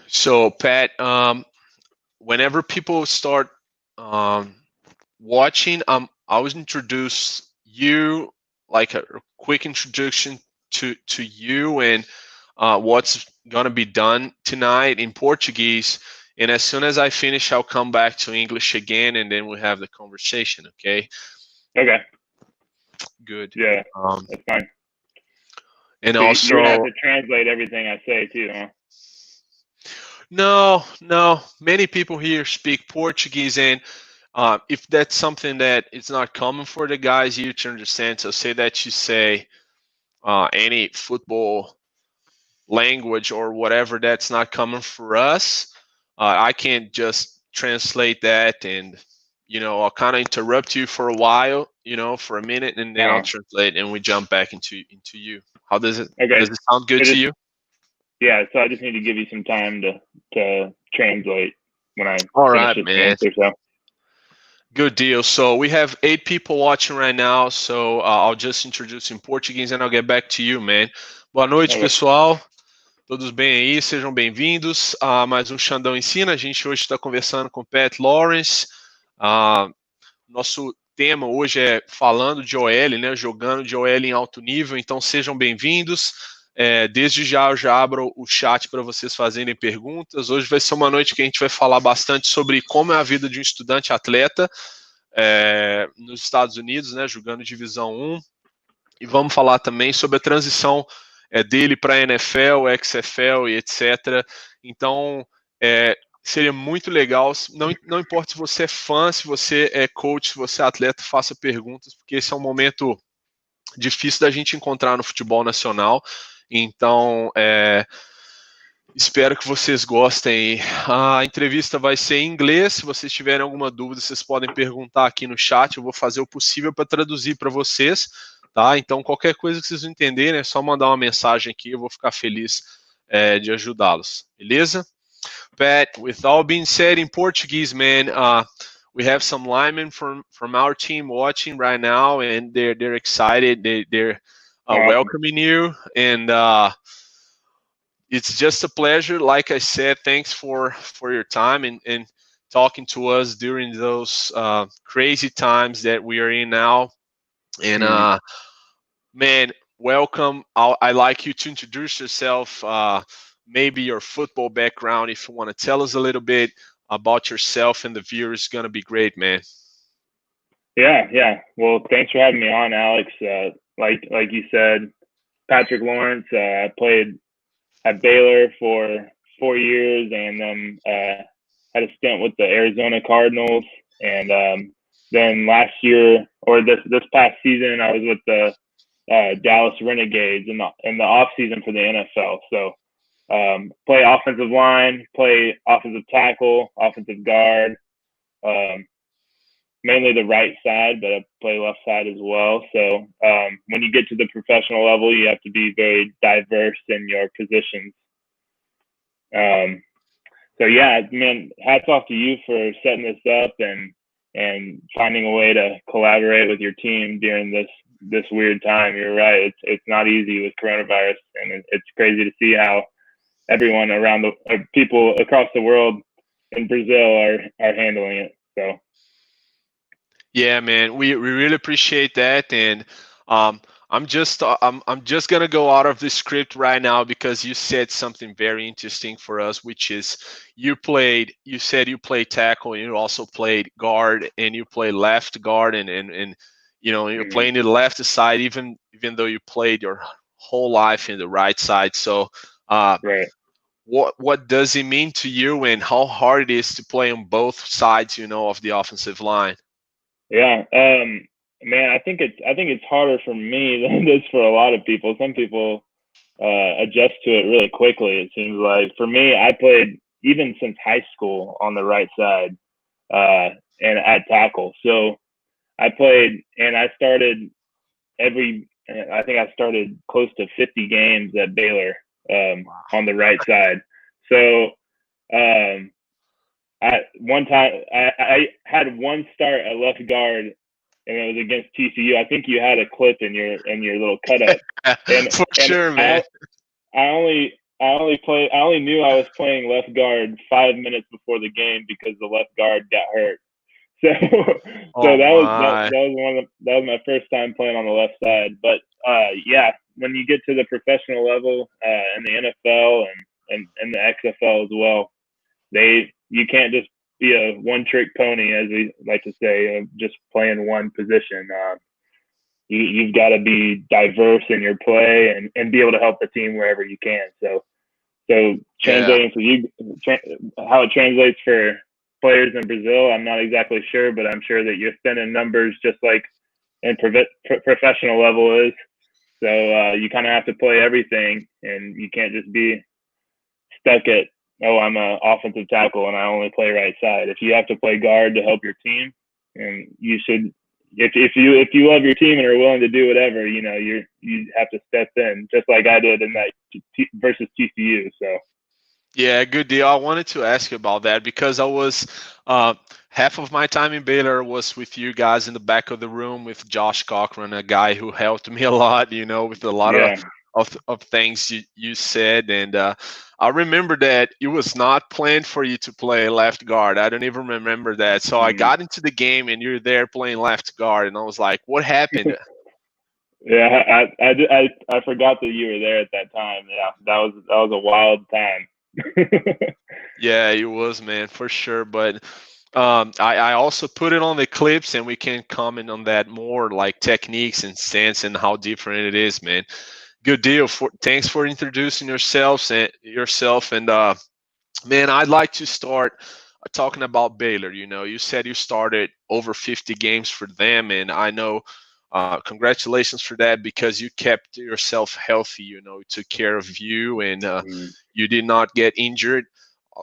So, Pat, whenever people start um, watching, I always introduce you, like a quick introduction to you and what's gonna be done tonight in Portuguese. And as soon as I finish, I'll come back to English again, and then we have the conversation. Okay? Okay. Good. Yeah, Um, that's fine. and So you're gonna have also, to translate everything I say too, huh? no, no. Many people here speak Portuguese, and if that's something that it's not common for the guys here to understand, so say that you say any football language or whatever that's not common for us, I can't just translate that and I'll kind of interrupt you for a while, for a minute, and then I'll Uh, translate and we jump back into you. How okay. does it sound good So to just you? so I just need to give you some time to translate when I All finish right, this man. answer. So Good deal. So we have 8 people watching right now. So I'll just introduce in Português and I'll get back to you, man. Boa noite, okay. pessoal. Todos bem aí? Sejam bem-vindos a mais um Xandão Ensina. A gente hoje está conversando com Pat Lawrence. Nosso tema hoje é falando de OL, né? Jogando de OL em alto nível. Então sejam bem-vindos. Desde já eu já abro o chat para vocês fazerem perguntas. Hoje vai ser uma noite que a gente vai falar bastante sobre como é a vida de um estudante-atleta nos Estados Unidos, né? Jogando divisão 1. E vamos falar também sobre a transição dele para a NFL, XFL e etc. Então, seria muito legal. Não importa se você é fã, se você é coach, se você é atleta, faça perguntas, porque esse é um momento difícil da gente encontrar no futebol nacional. Então, espero que vocês gostem. A entrevista vai ser em inglês. Se vocês tiverem alguma dúvida, vocês podem perguntar aqui no chat. Eu vou fazer o possível para traduzir para vocês. Tá? Então, qualquer coisa que vocês não entenderem, é só mandar uma mensagem aqui, eu vou ficar feliz de ajudá-los. Beleza? Pat, with all being said in Portuguese, man, we have some linemen from our team watching right now, and they're excited. They're Awesome. welcoming you, and it's just a pleasure. Like I said, thanks for your time and talking to us during those crazy times that we are in now. And man, welcome. I like you to introduce yourself, maybe your football background. If you want to tell us a little bit about yourself and the viewers, it's going to be great, man. Yeah. Well, thanks for having me on, Alex. Like you said, Patrick Lawrence. I played at Baylor for 4 years, and then had a stint with the Arizona Cardinals. And then last year, or this past season, I was with the Dallas Renegades in the off season for the NFL. So play offensive line, play offensive tackle, offensive guard, mainly the right side, but I play left side as well. So when you get to the professional level, you have to be very diverse in your positions. So yeah, man, hats off to you for setting this up and finding a way to collaborate with your team during this weird time. You're right. It's not easy with coronavirus, and it's crazy to see how everyone around people across the world in Brazil are handling it. So yeah, man, we really appreciate that, and I'm just gonna go out of the script right now because you said something very interesting for us, which is you said you played tackle and you also played guard and you play left guard and you're playing the left side even though you played your whole life in the right side. So right. What does it mean to you and how hard it is to play on both sides, of the offensive line? Yeah. Man, I think it's harder for me than it is for a lot of people. Some people adjust to it really quickly. It seems like for me, I played even since high school on the right side and at tackle. So I played and I started I think I started close to 50 games at Baylor on the right side. So one time I had one start at left guard, and it was against TCU. I think you had a clip in your little cut up. For sure, man. I I only knew I was playing left guard 5 minutes before the game because the left guard got hurt. So, Oh that my. was my first time playing on the left side. But yeah, when you get to the professional level in the NFL and the XFL as well, you can't just be a one-trick pony, as we like to say, just playing one position. You've got to be diverse in your play and be able to help the team wherever you can. So translating for you, how it translates for players in Brazil, I'm not exactly sure, but I'm sure that you're spinning numbers just like in professional level is. So you kind of have to play everything, and you can't just be stuck at, oh, I'm an offensive tackle and I only play right side. If you have to play guard to help your team, and you should, if you love your team and are willing to do whatever, you have to step in, just like I did in that versus TCU. So. Yeah, good deal. I wanted to ask you about that because I was half of my time in Baylor was with you guys in the back of the room with Josh Cochran, a guy who helped me a lot, with a lot of things you said. And I remember that it was not planned for you to play left guard. I don't even remember that. So I got into the game and you're there playing left guard, and I was like, what happened? Yeah, I forgot that you were there at that time. Yeah, that was a wild time. Yeah, it was, man, for sure. But I also put it on the clips, and we can comment on that more, like techniques and stance and how different it is, man. Good deal. Thanks for introducing yourself. And man, I'd like to start talking about Baylor. You said you started over 50 games for them, and I know. Congratulations for that, because you kept yourself healthy, took care of you, and you did not get injured,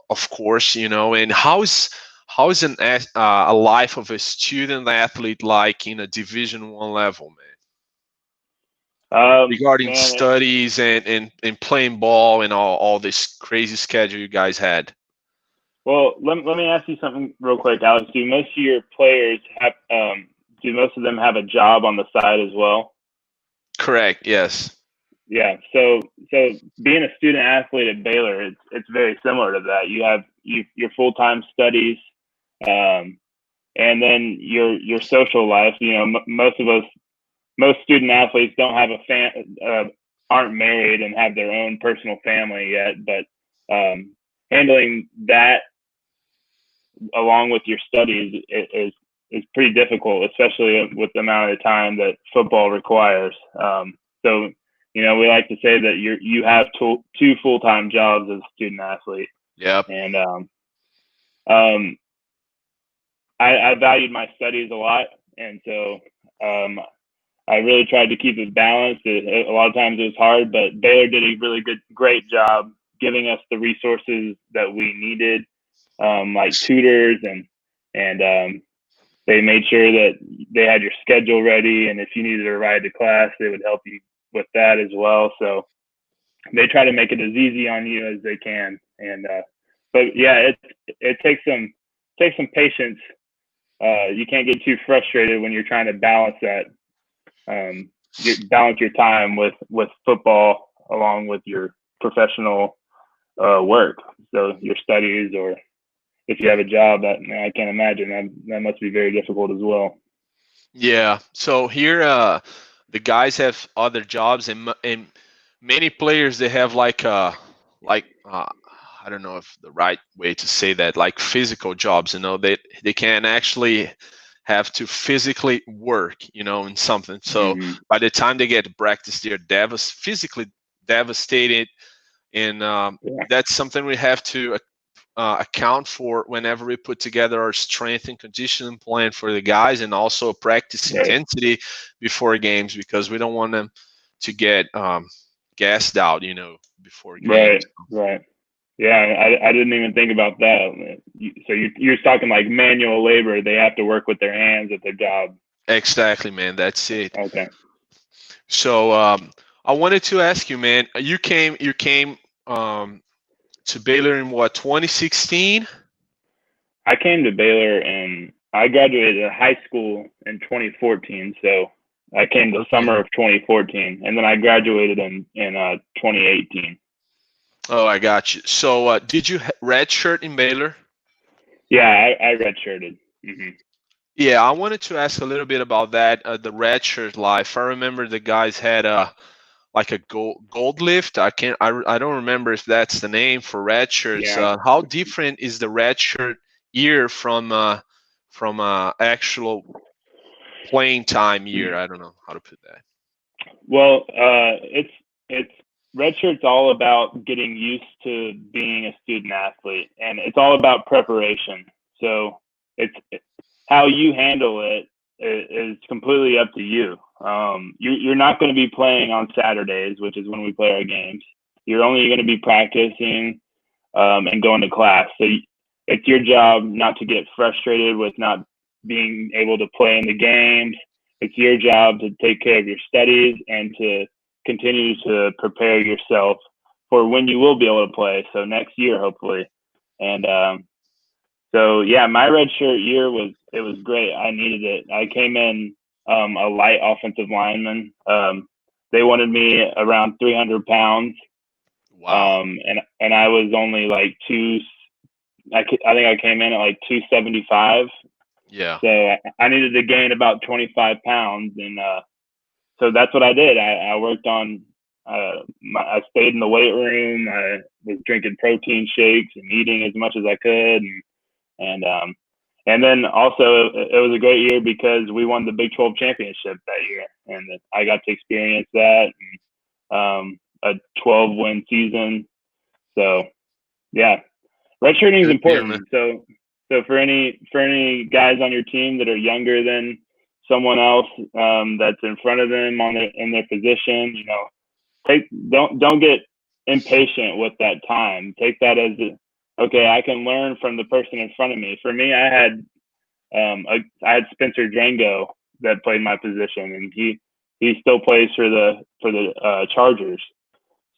of course, and how's a life of a student athlete like in a Division I level, man? Regarding studies and playing ball and all this crazy schedule you guys had. Well, let me ask you something real quick, Alex. Do most of your players have do most of them have a job on the side as well? Correct. Yes. Yeah. So being a student athlete at Baylor, it's very similar to that. You have your full-time studies, and then your social life. Most student athletes don't have aren't married and have their own personal family yet, but handling that along with your studies is pretty difficult, especially with the amount of time that football requires. So, we like to say that you have two full-time jobs as a student athlete. Yeah. And I valued my studies a lot, and so I really tried to keep it balanced. A lot of times it was hard, but Baylor did a great job giving us the resources that we needed, like tutors, and they made sure that they had your schedule ready, and if you needed a ride to class, they would help you with that as well. So they try to make it as easy on you as they can. And but yeah, it takes some patience. You can't get too frustrated when you're trying to balance that. Balance your time with football along with your professional work. So your studies, or if you have a job, I can't imagine that must be very difficult as well. Yeah. So here, the guys have other jobs, and many players, they have I don't know if the right way to say that, like physical jobs. They can actually have to physically work, in something. So by the time they get to practice, they're physically devastated, and that's something we have to account for whenever we put together our strength and conditioning plan for the guys, and also practice intensity before games, because we don't want them to get gassed out, before games. Right. Yeah, I didn't even think about that. So you're talking like manual labor. They have to work with their hands at their job. Exactly, man. That's it. Okay. So I wanted to ask you, man. You came to Baylor in what, 2016? I came to Baylor and I graduated high school in 2014. So I came the summer of 2014, and then I graduated in 2018. Oh, I got you. So, did you redshirt in Baylor? Yeah, I redshirted. Yeah, I wanted to ask a little bit about that, the redshirt life. I remember the guys had like a gold lift. I don't remember if that's the name for red shirts. Yeah. How different is the red shirt year from actual playing time year? I don't know how to put that. Well, it's redshirt's all about getting used to being a student athlete, and it's all about preparation. So it's how you handle it is completely up to you. You're not going to be playing on Saturdays, which is when we play our games. You're only going to be practicing and going to class. So it's your job not to get frustrated with not being able to play in the games. It's your job to take care of your studies and to continue to prepare yourself for when you will be able to play. So next year, hopefully. And so yeah, my redshirt year was great. I needed it. I came in a light offensive lineman. They wanted me around 300 pounds. Wow. And I was only like I think I came in at like 275. Yeah. So I needed to gain about 25 pounds. And so that's what I did. I worked on, I stayed in the weight room. I was drinking protein shakes and eating as much as I could. And then also it was a great year because we won the Big 12 championship that year. And I got to experience that. And, a 12-win season. So yeah, redshirting is Good deal, important. So for any guys on your team that are younger than someone else that's in front of them in their position, you know, don't get impatient with that time. Take that as okay, I can learn from the person in front of me. For me, I had Spencer Drango that played my position, and he still plays for the Chargers.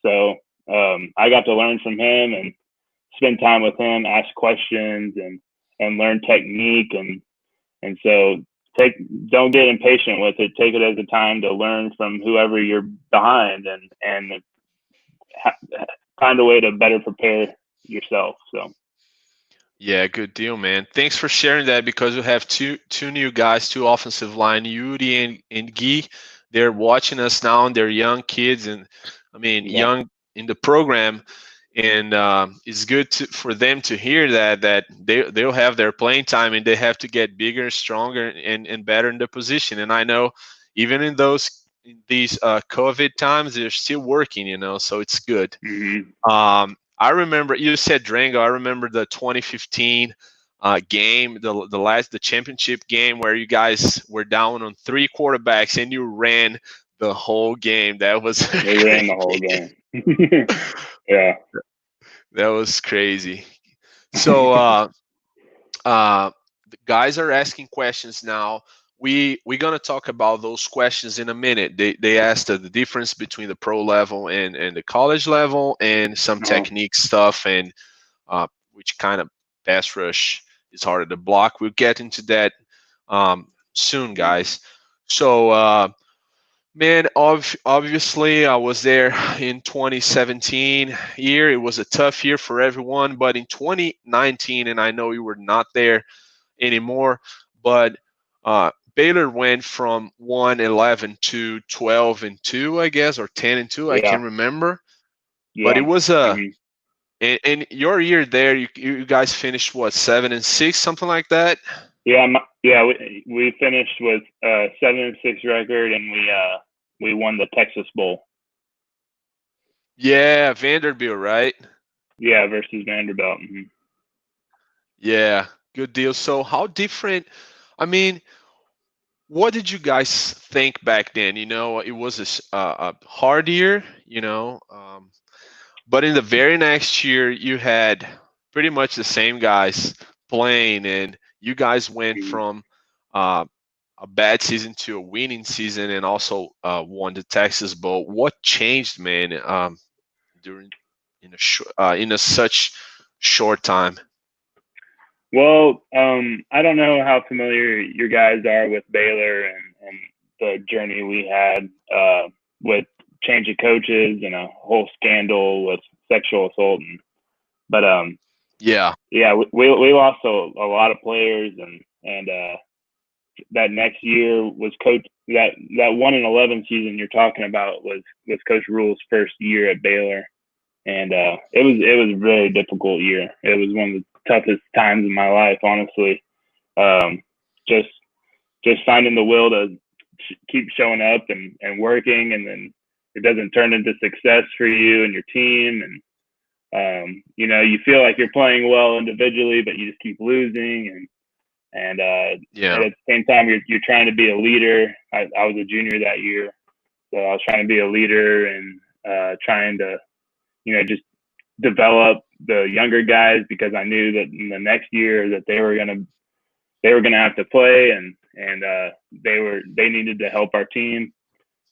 So I got to learn from him and spend time with him, ask questions and learn technique. And so don't get impatient with it. Take it as a time to learn from whoever you're behind and find a way to better prepare yourself. So. Yeah, good deal, man. Thanks for sharing that because we have two new guys, two offensive line, Yuri and Guy. They're watching us now, and they're young kids, and I mean young in the program, and it's good for them to hear that they'll have their playing time and they have to get bigger, stronger, and better in the position. And I know even in these COVID times, they're still working, you know, so it's good. Mm-hmm. I remember you said Drango. I remember the 2015 game, the championship game where you guys were down on 3 quarterbacks and you ran the whole game. That was They ran the whole game. Yeah, that was crazy. So the guys are asking questions now. We're gonna talk about those questions in a minute. They asked the difference between the pro level and the college level and some technique stuff and which kind of pass rush is harder to block. We'll get into that soon, guys. So man, obviously I was there in 2017 year. It was a tough year for everyone, but in 2019, and I know you were not there anymore, but Baylor went from 1-11 to 12-2, I guess, or 10-2. I can't remember. Yeah. But it was in your year there, you guys finished what, 7-6, something like that? Yeah, we finished with 7-6 record, and we won the Texas Bowl. Yeah, Vanderbilt, right? Yeah, versus Vanderbilt. Mm-hmm. Yeah, good deal. So how different? I mean, what did you guys think back then? You know, it was a hard year, you know, but in the very next year, you had pretty much the same guys playing, and you guys went from uh, a bad season to a winning season, and also won the Texas Bowl. What changed, man, during in a such short time? Well, I don't know how familiar your guys are with Baylor and the journey we had with change of coaches and a whole scandal with sexual assault. But Yeah. we lost a lot of players, and that next year was that 1-11 season you're talking about was Coach Rule's first year at Baylor, and it was a very difficult year. It was one of the toughest times in my life, honestly. Just finding the will to keep showing up and working, and then it doesn't turn into success for you and your team, and you feel like you're playing well individually, but you just keep losing, and at the same time you're trying to be a leader. I was a junior that year, so I was trying to be a leader and trying to just develop the younger guys, because I knew that in the next year that they were gonna have to play, and they needed to help our team.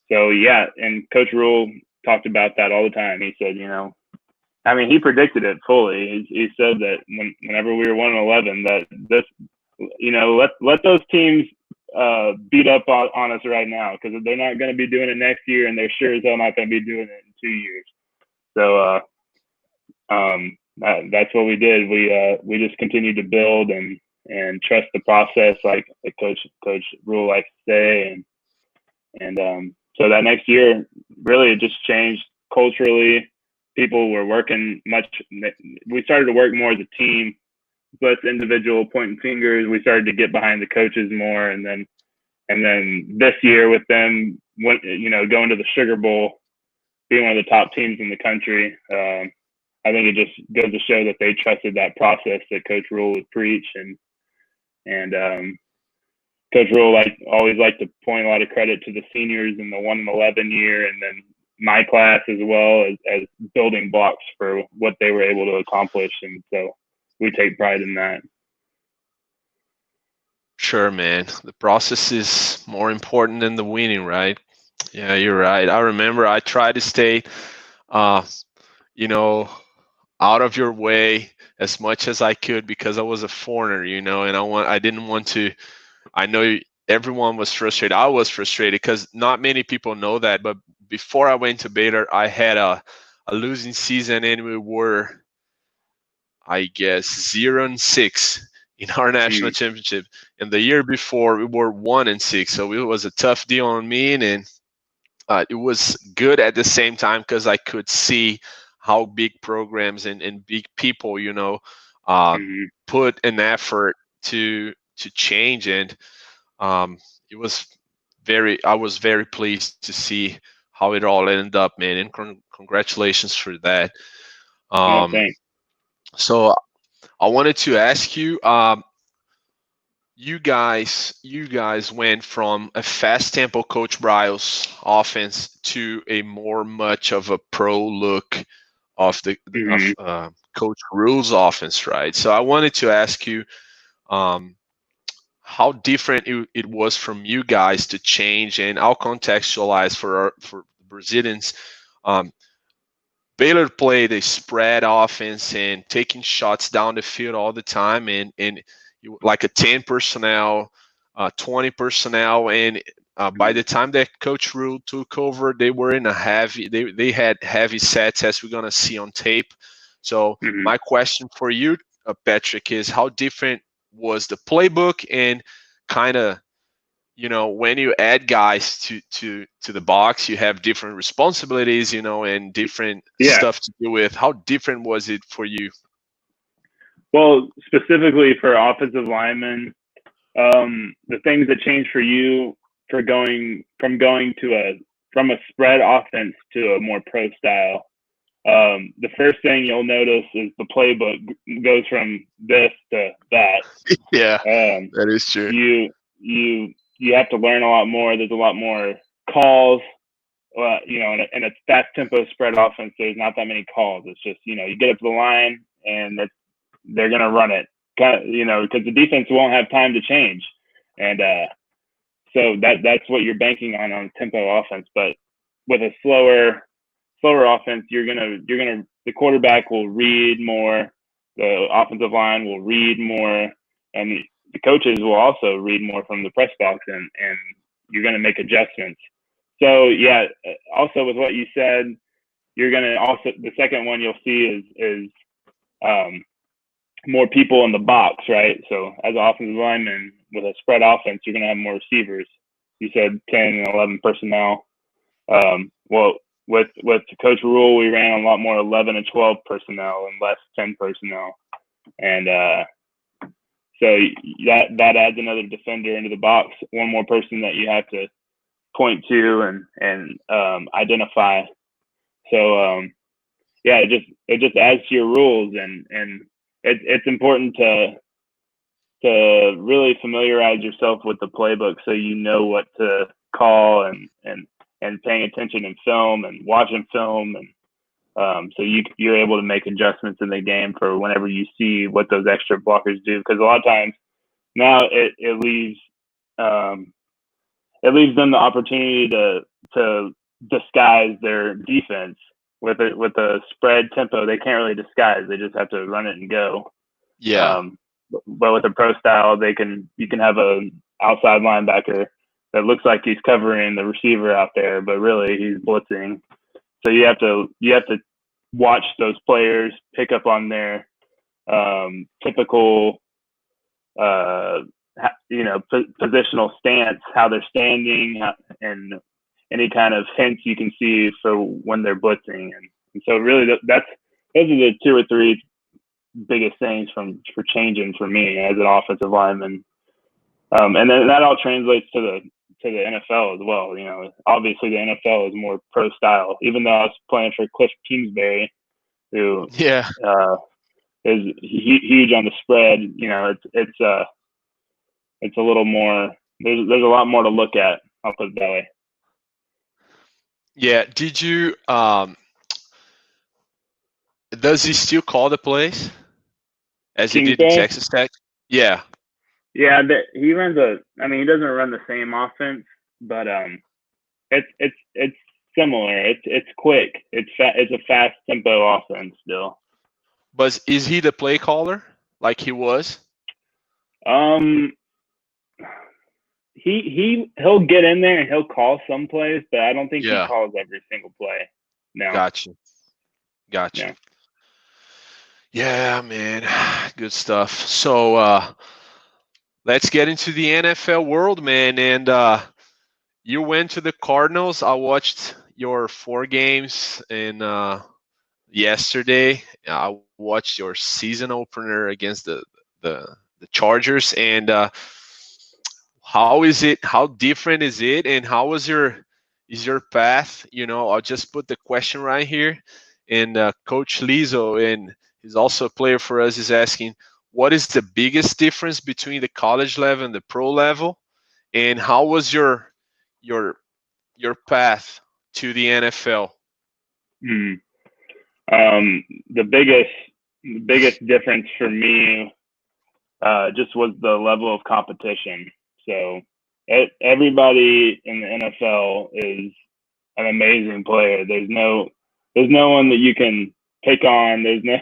So yeah, and Coach Rule talked about that all the time. He said, he predicted it fully. He said that whenever we were 1-11, that this, let those teams beat up on us right now, because they're not going to be doing it next year, and they're sure as hell not going to be doing it in 2 years. So that's what we did. We just continued to build and trust the process, like Coach Rule likes to say, and so that next year, really, it just changed culturally. People were working we started to work more as a team, less individual pointing fingers. We started to get behind the coaches more, and then this year with them, going to the Sugar Bowl, being one of the top teams in the country, I think it just goes to show that they trusted that process that Coach Rule would preach, and Coach Rule always liked to point a lot of credit to the seniors in the 1-11 year, and then my class as well, as building blocks for what they were able to accomplish, and so we take pride in that. Sure, man. The process is more important than the winning, right? Yeah, you're right. I remember I tried to stay, out of your way as much as I could, because I was a foreigner, and I didn't want to. I know everyone was frustrated. I was frustrated because not many people know that. But before I went to Baylor, I had a losing season, and we were, I guess, 0-6 in our national championship. And the year before, we were 1-6. So it was a tough deal on me, and it was good at the same time, because I could see how big programs and big people, put an effort to change, and it was I was very pleased to see how it all ended up, man, and congratulations for that. So I wanted to ask you, you guys went from a fast tempo Coach Bryles offense to a much of a pro look of the Coach Rule's offense, right? So I wanted to ask you, how different it was from you guys to change, and I'll contextualize for Brazilians. Baylor played a spread offense and taking shots down the field all the time, and like a 10 personnel, 20 personnel, and by the time that Coach Rule took over, they were in a heavy. They had heavy sets, as we're gonna see on tape. So my question for you, Patrick, is how different was the playbook, and kind of, when you add guys to the box, you have different responsibilities, and different stuff to do with. How different was it for you? Well, specifically for offensive linemen, the things that changed for you for going from a spread offense to a more pro style. The first thing you'll notice is the playbook goes from this to that. Yeah, that is true. You have to learn a lot more. There's a lot more calls. In a fast tempo spread offense, there's not that many calls. It's just, you get up to the line and they're going to run it, because the defense won't have time to change. And so that's what you're banking on tempo offense. But with a slower offense, the quarterback will read more, the offensive line will read more, and the coaches will also read more from the press box, and you're going to make adjustments. So yeah, also with what you said, you're gonna also, the second one you'll see is more people in the box, right? So as an offensive lineman with a spread offense, you're gonna have more receivers. You said 10 and 11 personnel. Well, with Coach Rule, we ran a lot more 11 and 12 personnel and less 10 personnel, and so that adds another defender into the box, one more person that you have to point to and identify. So yeah, it just adds to your rules, and it's important to really familiarize yourself with the playbook so you know what to call and paying attention in film and watching film, and so you're able to make adjustments in the game for whenever you see what those extra blockers do, because a lot of times now it leaves them the opportunity to disguise their defense with a spread tempo. They can't really disguise; they just have to run it and go. Yeah. But with a pro style, you can have a outside linebacker that looks like he's covering the receiver out there, but really he's blitzing. So you have to watch those players, pick up on their typical positional stance, how they're standing, and any kind of hints you can see for when they're blitzing. And so really those are the 2 or 3 biggest things for changing for me as an offensive lineman. And then that all translates to the NFL as well. You know, obviously the NFL is more pro style, even though I was playing for Cliff Kingsbury, who is huge on the spread. You know, it's a little more, there's a lot more to look at. I'll put it that way. Yeah. Did you does he still call the plays as he did in Texas Tech? Yeah. Yeah, he runs he doesn't run the same offense, but it's similar. It's quick. It's a fast tempo offense still. But is he the play caller like he was? He'll get in there and he'll call some plays, but I don't think he calls every single play. No. Gotcha. Yeah, man. Good stuff. So let's get into the NFL world, man. And you went to the Cardinals. I watched your 4 games in yesterday. I watched your season opener against the Chargers. And how is it? How different is it? And how is your path? You know, I'll just put the question right here. And Coach Lizzo, and he's also a player for us, is asking, what is the biggest difference between the college level and the pro level? And how was your path to the NFL? The biggest difference for me just was the level of competition. So everybody in the NFL is an amazing player. There's no one that you can pick on. There's no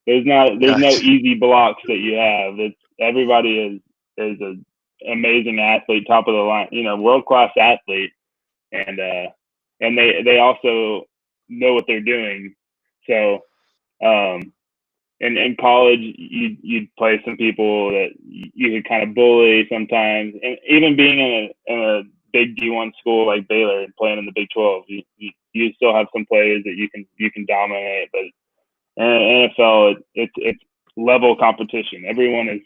easy blocks that you have. Everybody is an amazing athlete, top of the line, world class athlete, and they also know what they're doing. So in college, you'd play some people that you could kind of bully sometimes, and even being in a big D1 school like Baylor and playing in the Big 12, you still have some players that you can dominate. But in NFL, it's level competition. Everyone is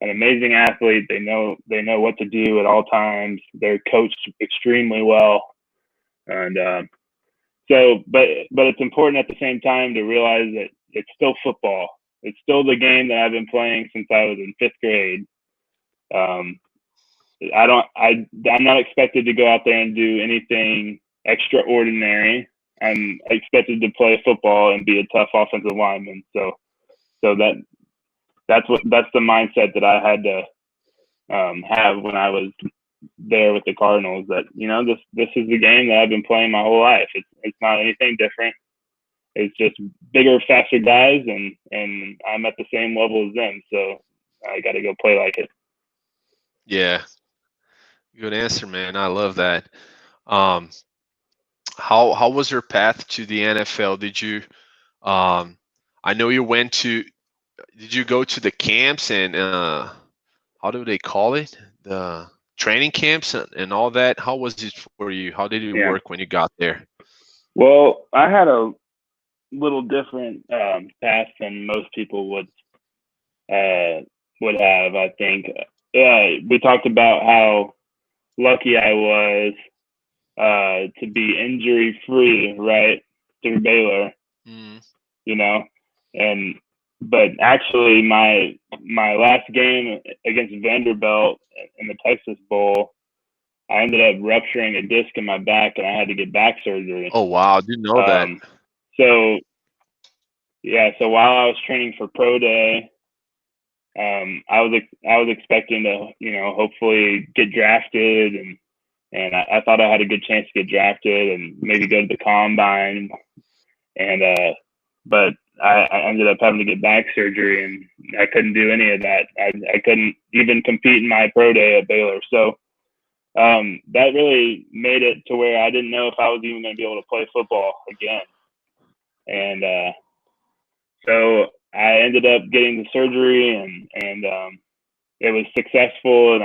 an amazing athlete. They know what to do at all times. They're coached extremely well, and so but it's important at the same time to realize that it's still football. It's still the game that I've been playing since I was in 5th grade. I'm not expected to go out there and do anything extraordinary. I'm expected to play football and be a tough offensive lineman. So that's the mindset that I had to have when I was there with the Cardinals. That this is the game that I've been playing my whole life. It's not anything different. It's just bigger, faster guys, and I'm at the same level as them. So I got to go play like it. Yeah. Good answer, man. I love that. how was your path to the NFL? Did you I know you went to did you go to the camps and how do they call it? The training camps and all that? How was it for you? How did it Yeah. work when you got there? Well, I had a little different path than most people would have. I think. Yeah, we talked about how lucky I was to be injury free, right, through Baylor. Mm. You know, and but actually my last game against Vanderbilt in the Texas Bowl, I ended up rupturing a disc in my back and I had to get back surgery. Oh wow, I didn't know that. So yeah, so while I was training for pro day, I was expecting to, hopefully get drafted, and I thought I had a good chance to get drafted and maybe go to the combine, and but I ended up having to get back surgery and I couldn't do any of that. I couldn't even compete in my pro day at Baylor. So that really made it to where I didn't know if I was even going to be able to play football again. And so I ended up getting the surgery, and it was successful,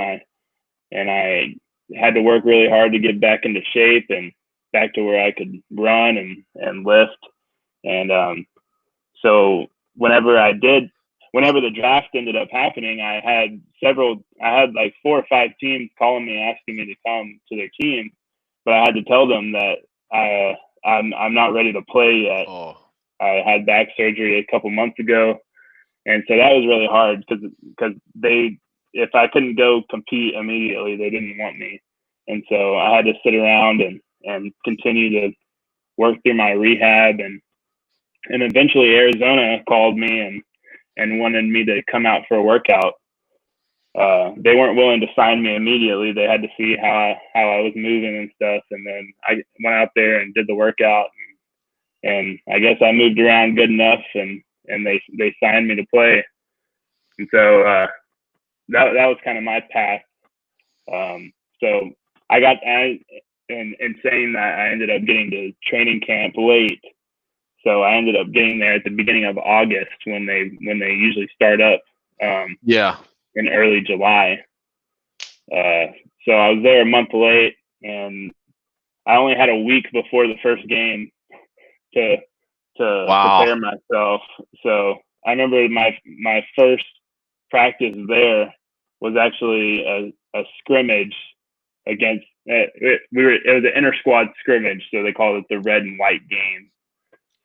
and I had to work really hard to get back into shape and back to where I could run and lift. And so whenever the draft ended up happening, I had like 4 or 5 teams calling me asking me to come to their team, but I had to tell them that I'm not ready to play yet. Oh. I had back surgery a couple months ago, and so that was really hard because if I couldn't go compete immediately, they didn't want me, and so I had to sit around and continue to work through my rehab, and eventually Arizona called me and wanted me to come out for a workout. They weren't willing to sign me immediately. They had to see how I was moving and stuff, and then I went out there and did the workout, and I guess I moved around good enough, and they signed me to play. And so that was kind of my path. So in saying that, I ended up getting to training camp late. So I ended up getting there at the beginning of August when they usually start up. Yeah. In early July. So I was there a month late, and I only had a week before the first game to prepare myself. So I remember my first practice there was actually a scrimmage against it was an inter squad scrimmage, so they called it the red and white game.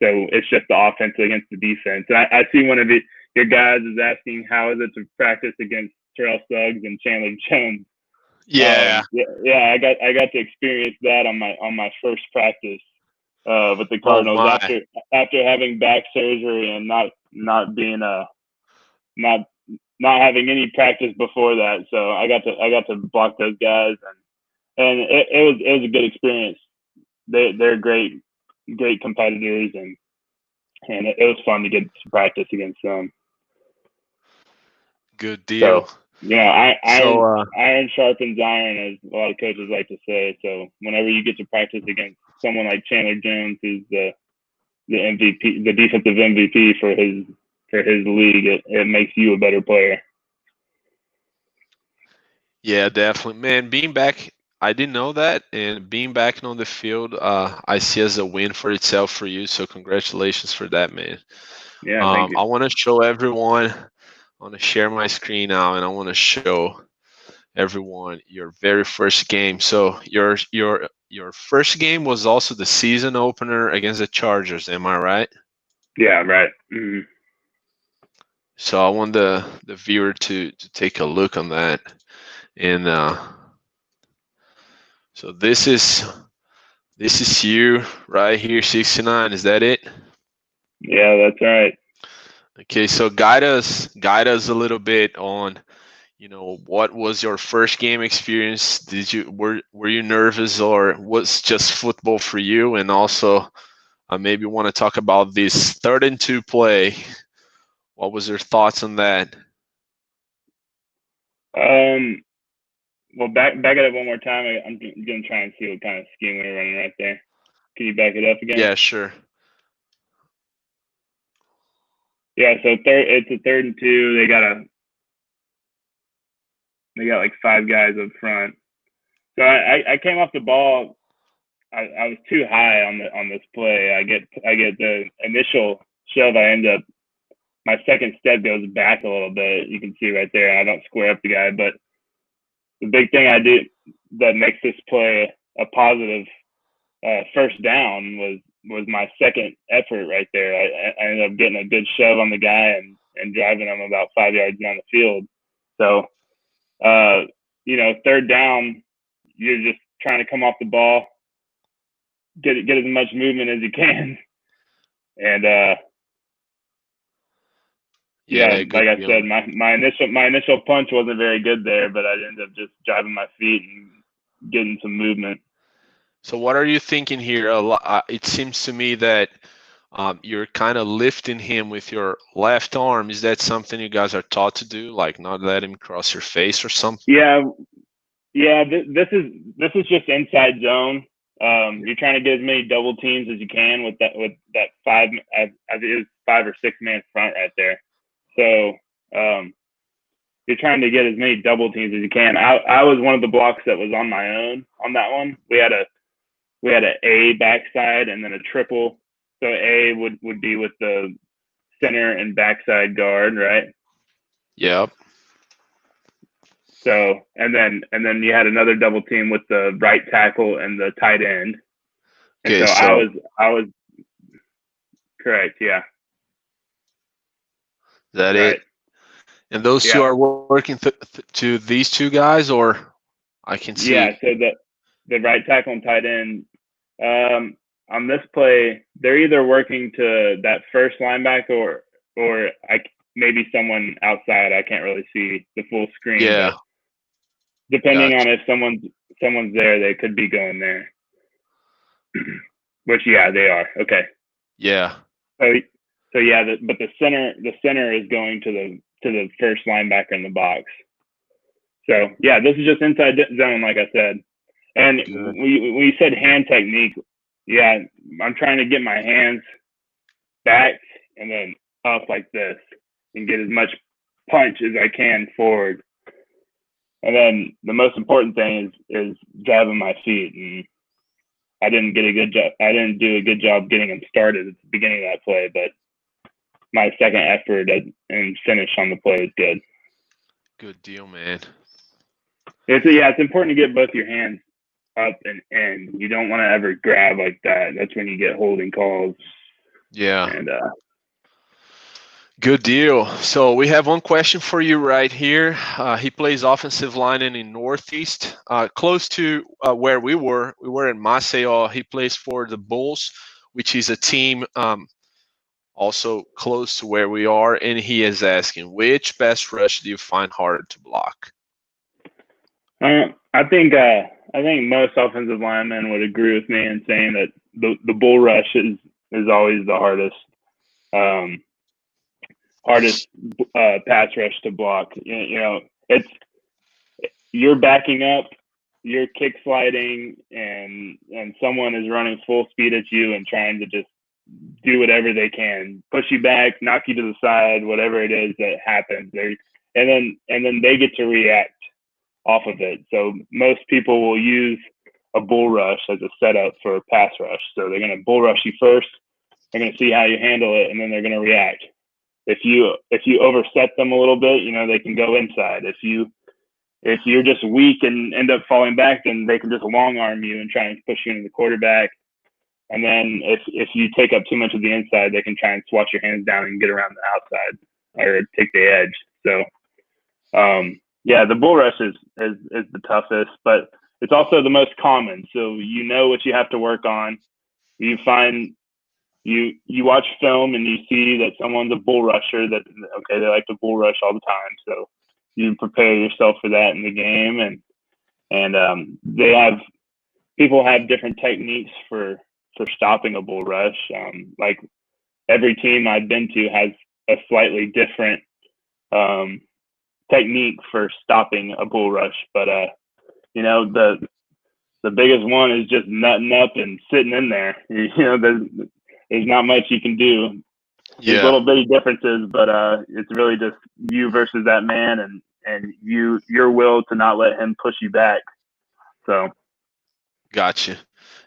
So it's just the offense against the defense. And I see one of your guys is asking how is it to practice against Terrell Suggs and Chandler Jones. Yeah. Yeah, I got to experience that on my first practice with the Cardinals after having back surgery and not being not having any practice before that. So I got to block those guys, and it was a good experience. They're great competitors, and it was fun to get to practice against them. Good deal. So, iron sharpens iron, as a lot of coaches like to say. So whenever you get to practice against someone like Chandler Jones, who's the MVP, the defensive MVP for his league, it makes you a better player. Yeah, definitely, man. Being back, I didn't know that, and being back on the field, I see as a win for itself for you. So congratulations for that, man. Yeah, thank you. I want to show everyone. I want to share my screen now, and I want to show everyone your very first game. So your first game was also the season opener against the Chargers. Am I right? Yeah, right. Mm-hmm. So I want the viewer to take a look on that, and so this is you right here, 69. Is that it? Yeah, that's right. Okay, so guide us a little bit on, what was your first game experience? Were you nervous, or was just football for you? And also, maybe want to talk about this 3rd and 2 play. What was your thoughts on that? Well, back it up one more time. I'm gonna try and see what kind of scheme we're running right there. Can you back it up again? Yeah, sure. Yeah, so it's a 3rd and 2. They got like 5 guys up front. So I came off the ball. I was too high on this play. I get the initial shove. I end up, my second step goes back a little bit. You can see right there. I don't square up the guy, but the big thing I did that makes this play a positive first down was my second effort right there. I ended up getting a good shove on the guy and driving him about 5 yards down the field. So, 3rd down, you're just trying to come off the ball, get as much movement as you can. And like I said, my initial punch wasn't very good there, but I ended up just driving my feet and getting some movement. So what are you thinking here? It seems to me that you're kind of lifting him with your left arm. Is that something you guys are taught to do, like not let him cross your face or something? Yeah. This is just inside zone. You're trying to get as many double teams as you can with that 5, as it is 5 or 6 man front right there. So you're trying to get as many double teams as you can. I was one of the blocks that was on my own on that one. We had a A backside and then a triple. So A would be with the center and backside guard, right? Yep. So and then you had another double team with the right tackle and the tight end. And okay, so I was correct, yeah. Is that right. It? And those two are working to these 2 guys, or I can see. Yeah, so the right tackle and tight end, on this play, they're either working to that first linebacker or maybe someone outside. I can't really see the full screen. Yeah. Depending on if someone's there, they could be going there. Which they are. Okay. Yeah. So yeah, but the center is going to the first linebacker in the box. So yeah, this is just inside zone, like I said. And we said hand technique. Yeah, I'm trying to get my hands back and then up like this and get as much punch as I can forward. And then the most important thing is driving my feet. And I didn't do a good job getting them started at the beginning of that play, but my second effort and finish on the play is good. Good deal, man. It's important to get both your hands up and in. You don't want to ever grab like that. That's when you get holding calls. Yeah. And good deal. So we have one question for you right here. He plays offensive lineman in Northeast, close to where we were. We were in Maceió. He plays for the Bulls, which is a team also close to where we are. And he is asking, which pass rush do you find harder to block? I think most offensive linemen would agree with me in saying that the bull rush is always the hardest pass rush to block. It's you're backing up, you're kick sliding, and someone is running full speed at you and trying to just do whatever they can, push you back, knock you to the side, whatever it is that happens. And then they get to react off of it. So most people will use a bull rush as a setup for a pass rush. So they're going to bull rush you first. They're going to see how you handle it, and then they're going to react. If you overset them a little bit, they can go inside. If you're just weak and end up falling back, then they can just long arm you and try and push you into the quarterback. And then if you take up too much of the inside, they can try and swat your hands down and get around the outside or take the edge. So, the bull rush is the toughest, but it's also the most common. So you know what you have to work on. You watch film and you see that someone's a bull rusher they like to bull rush all the time. So you prepare yourself for that in the game. And people have different techniques for stopping a bull rush. Like every team I've been to has a slightly different technique for stopping a bull rush. But the the biggest one is just nutting up and sitting in there. You know, there's not much you can do. There's little bitty differences, but it's really just you versus that man, and your will to not let him push you back. So, gotcha.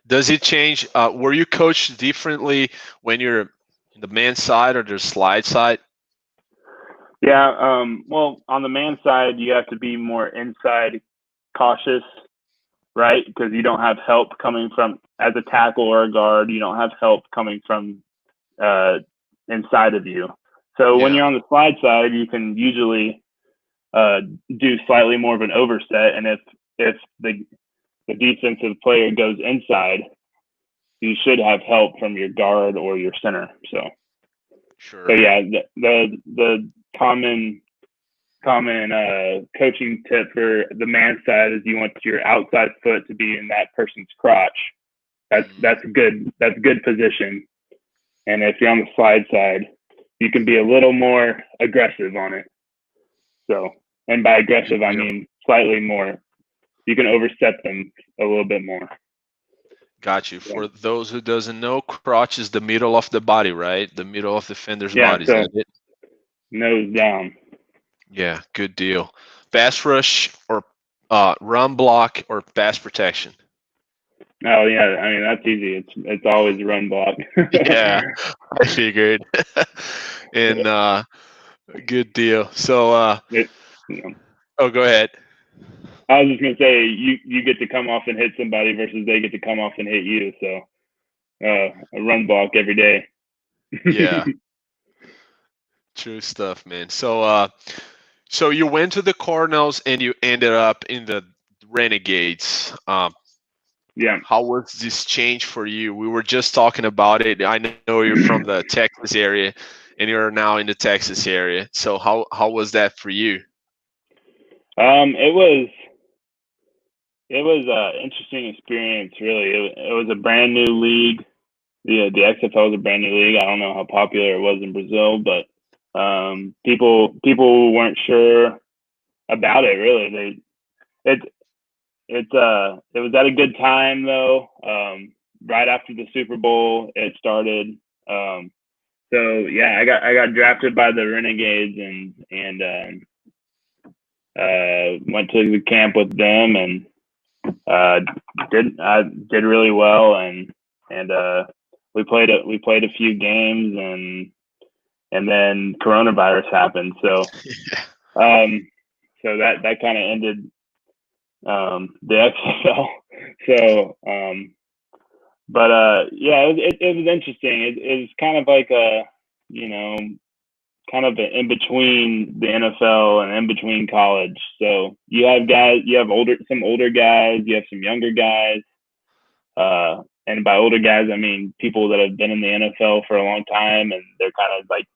Does it change? Were you coached differently when you're in the man side or the slide side? Yeah. Well, on the man side, you have to be more inside cautious, right? Because you don't have help coming from, as a tackle or a guard, you don't have help coming from inside of you. So when you're on the slide side, you can usually do slightly more of an overset, and if the defensive player goes inside, you should have help from your guard or your center. So, sure. So yeah, the common coaching tip for the man side is you want your outside foot to be in that person's crotch. That's good position. And if you're on the slide side, you can be a little more aggressive on it. So, and by aggressive, I mean slightly more. You can overset them a little bit more. Got you. For those who doesn't know, crotch is the middle of the body, right? The middle of the defender's body. So is that it? Nose down. Yeah, good deal. Pass rush or run block or pass protection? Oh yeah, I mean that's easy. It's always run block. Yeah, I figured. And good deal. So oh, go ahead. I was just gonna say you get to come off and hit somebody versus they get to come off and hit you. So a run block every day. Yeah. True stuff, man. So so you went to the Cardinals and you ended up in the Renegades. Yeah. How was this change for you? We were just talking about it. I know you're from the Texas area and you're now in the Texas area. So how was that for you? It was an interesting experience, really. It was a brand new league. The XFL was a brand new league. I don't know how popular it was in Brazil, but people weren't sure about it, really. It was at a good time though. Right after the Super Bowl, it started. So yeah, I got drafted by the Renegades and went to the camp with them and did really well and we played a few games and then coronavirus happened. So so that kind of ended the XFL. So but yeah, it was interesting. It was kind of like a kind of in between the NFL and in between college. So you have some older guys, you have some younger guys. And by older guys, I mean people that have been in the NFL for a long time and they're kind of like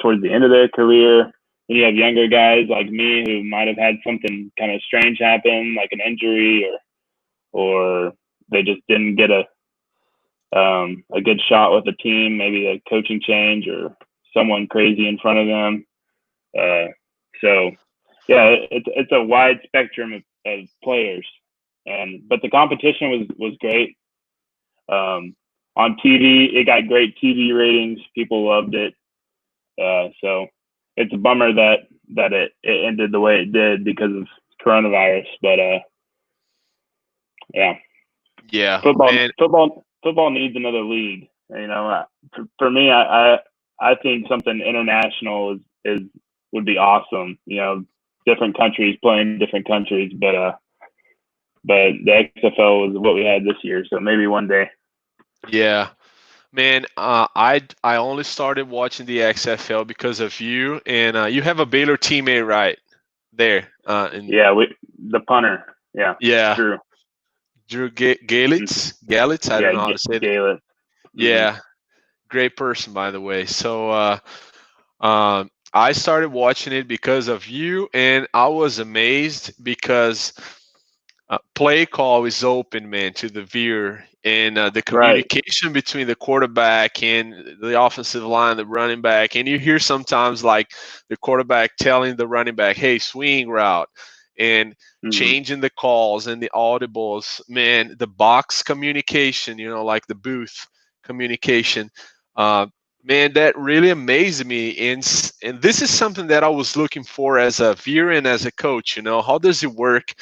towards the end of their career. And you have younger guys like me who might have had something kind of strange happen, like an injury or they just didn't get a good shot with the team, maybe a coaching change or someone crazy in front of them. So yeah, it's a wide spectrum of players, but the competition was great. On TV, it got great TV ratings. People loved it. So it's a bummer that it ended the way it did because of coronavirus. But yeah, football needs another league. For me, I think something international would be awesome. Different countries playing different countries, but the XFL was what we had this year, so maybe one day. Yeah, man. I only started watching the XFL because of you, and you have a Baylor teammate right there. The punter. Yeah, Drew. Drew Galitz. I don't know how to say that. Yeah, great person, by the way. So I started watching it because of you, and I was amazed because play call is open, man, to the viewer, and the communication between the quarterback and the offensive line, the running back, and you hear sometimes like the quarterback telling the running back, "Hey, swing route," and changing the calls and the audibles, man, the box communication, like the booth communication, man, that really amazed me. And this is something that I was looking for as a viewer and as a coach. How does it work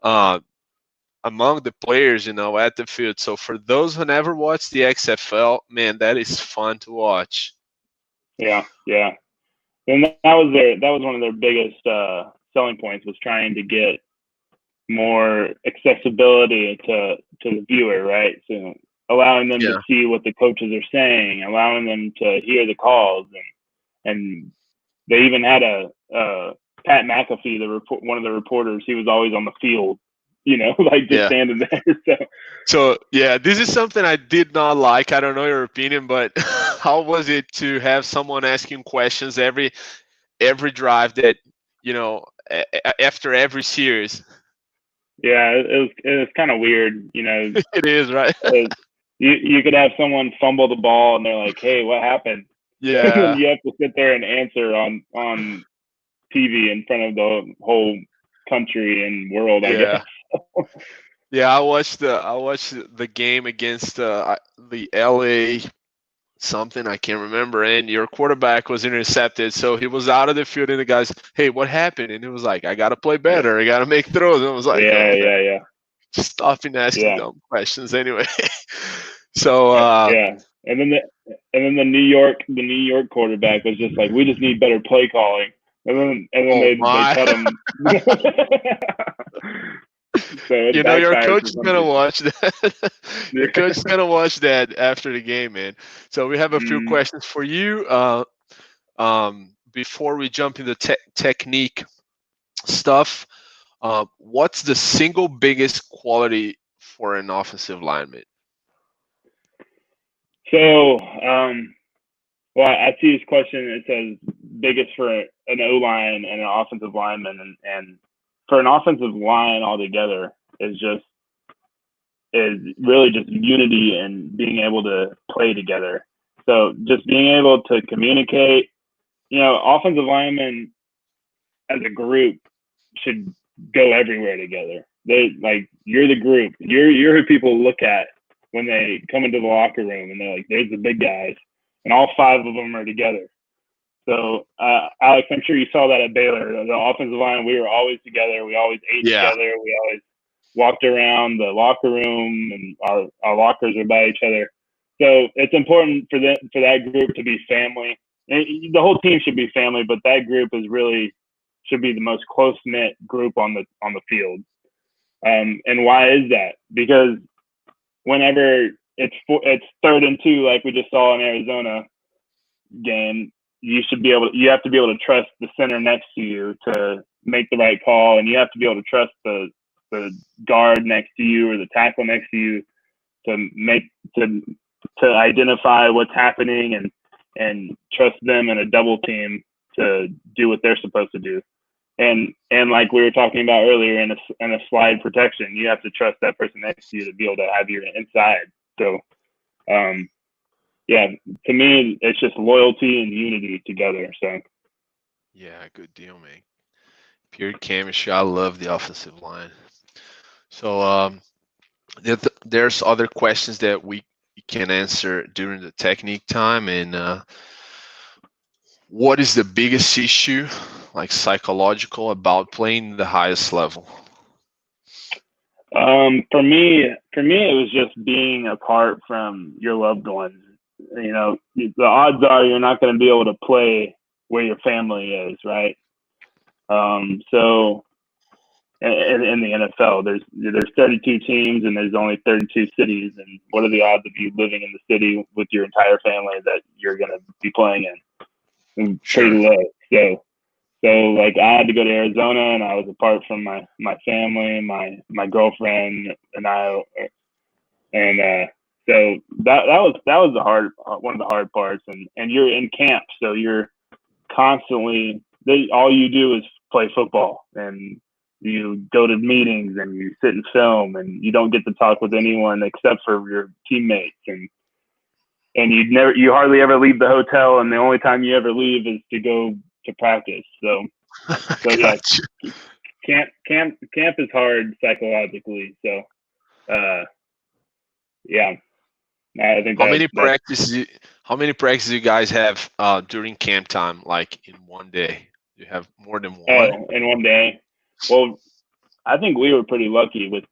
among the players, at the field? So for those who never watched the XFL, man, that is fun to watch. Yeah. And that was one of their biggest selling points, was trying to get more accessibility to the viewer, right? So allowing them to see what the coaches are saying, allowing them to hear the calls, and they even had a Pat McAfee, one of the reporters. He was always on the field, standing there. So this is something I did not like. I don't know your opinion, but how was it to have someone asking questions every drive that after every series? Yeah, it was kind of weird, It is, right? You could have someone fumble the ball and they're like, "Hey, what happened?" Yeah. You have to sit there and answer on TV in front of the whole country and world, I guess. Yeah, I watched the game against the LA something, I can't remember, and your quarterback was intercepted, so he was out of the field, and the guys, "Hey, what happened?" And he was like, "I got to play better. I got to make throws." And I was like, yeah. Stop asking dumb questions anyway. So and then the New York quarterback was just like, "We just need better play calling," and then they cut him. So your coach is gonna watch that. Your coach is gonna watch that after the game, man. So we have a few questions for you. Before we jump into technique stuff, what's the single biggest quality for an offensive lineman? So, I see this question. It says biggest for an O-line and an offensive lineman, and for an offensive line altogether is really just unity and being able to play together. So just being able to communicate, offensive linemen as a group should go everywhere together. You're the group. You're who people look at when they come into the locker room, and they're like, "There's the big guys," and all five of them are together. So, Alex, I'm sure you saw that at Baylor. The offensive line, we were always together. We always ate together. We always walked around the locker room, and our lockers were by each other. So it's important for that group to be family. And the whole team should be family, but that group should be the most close-knit group on the field. And why is that? Because whenever it's 3rd and 2, like we just saw in Arizona game, you have to be able to trust the center next to you to make the right call, and you have to be able to trust the guard next to you or the tackle next to you to identify what's happening and trust them in a double team to do what they're supposed to do. And like we were talking about earlier, in a slide protection, you have to trust that person next to you to be able to have your inside. So, to me, it's just loyalty and unity together. So, yeah, good deal, man. Pure chemistry. I love the offensive line. So, there's other questions that we can answer during the technique time. And what is the biggest issue, like psychological, about playing the highest level? For me, it was just being apart from your loved ones. The odds are you're not going to be able to play where your family is, right? So in the NFL, there's 32 teams and there's only 32 cities, and what are the odds of you living in the city with your entire family that you're going to be playing in? And pretty low. So like I had to go to Arizona, and I was apart from my family, my girlfriend, and I, and so that was one of the hard parts, and you're in camp, so you're constantly all you do is play football, and you go to meetings and you sit and film, and you don't get to talk with anyone except for your teammates, and you hardly ever leave the hotel, and the only time you ever leave is to go to practice. So yeah, camp is hard psychologically. So, yeah, I think how many practices you guys have during camp time, like in one day? You have more than one? Oh, in one day. Well, I think we were pretty lucky with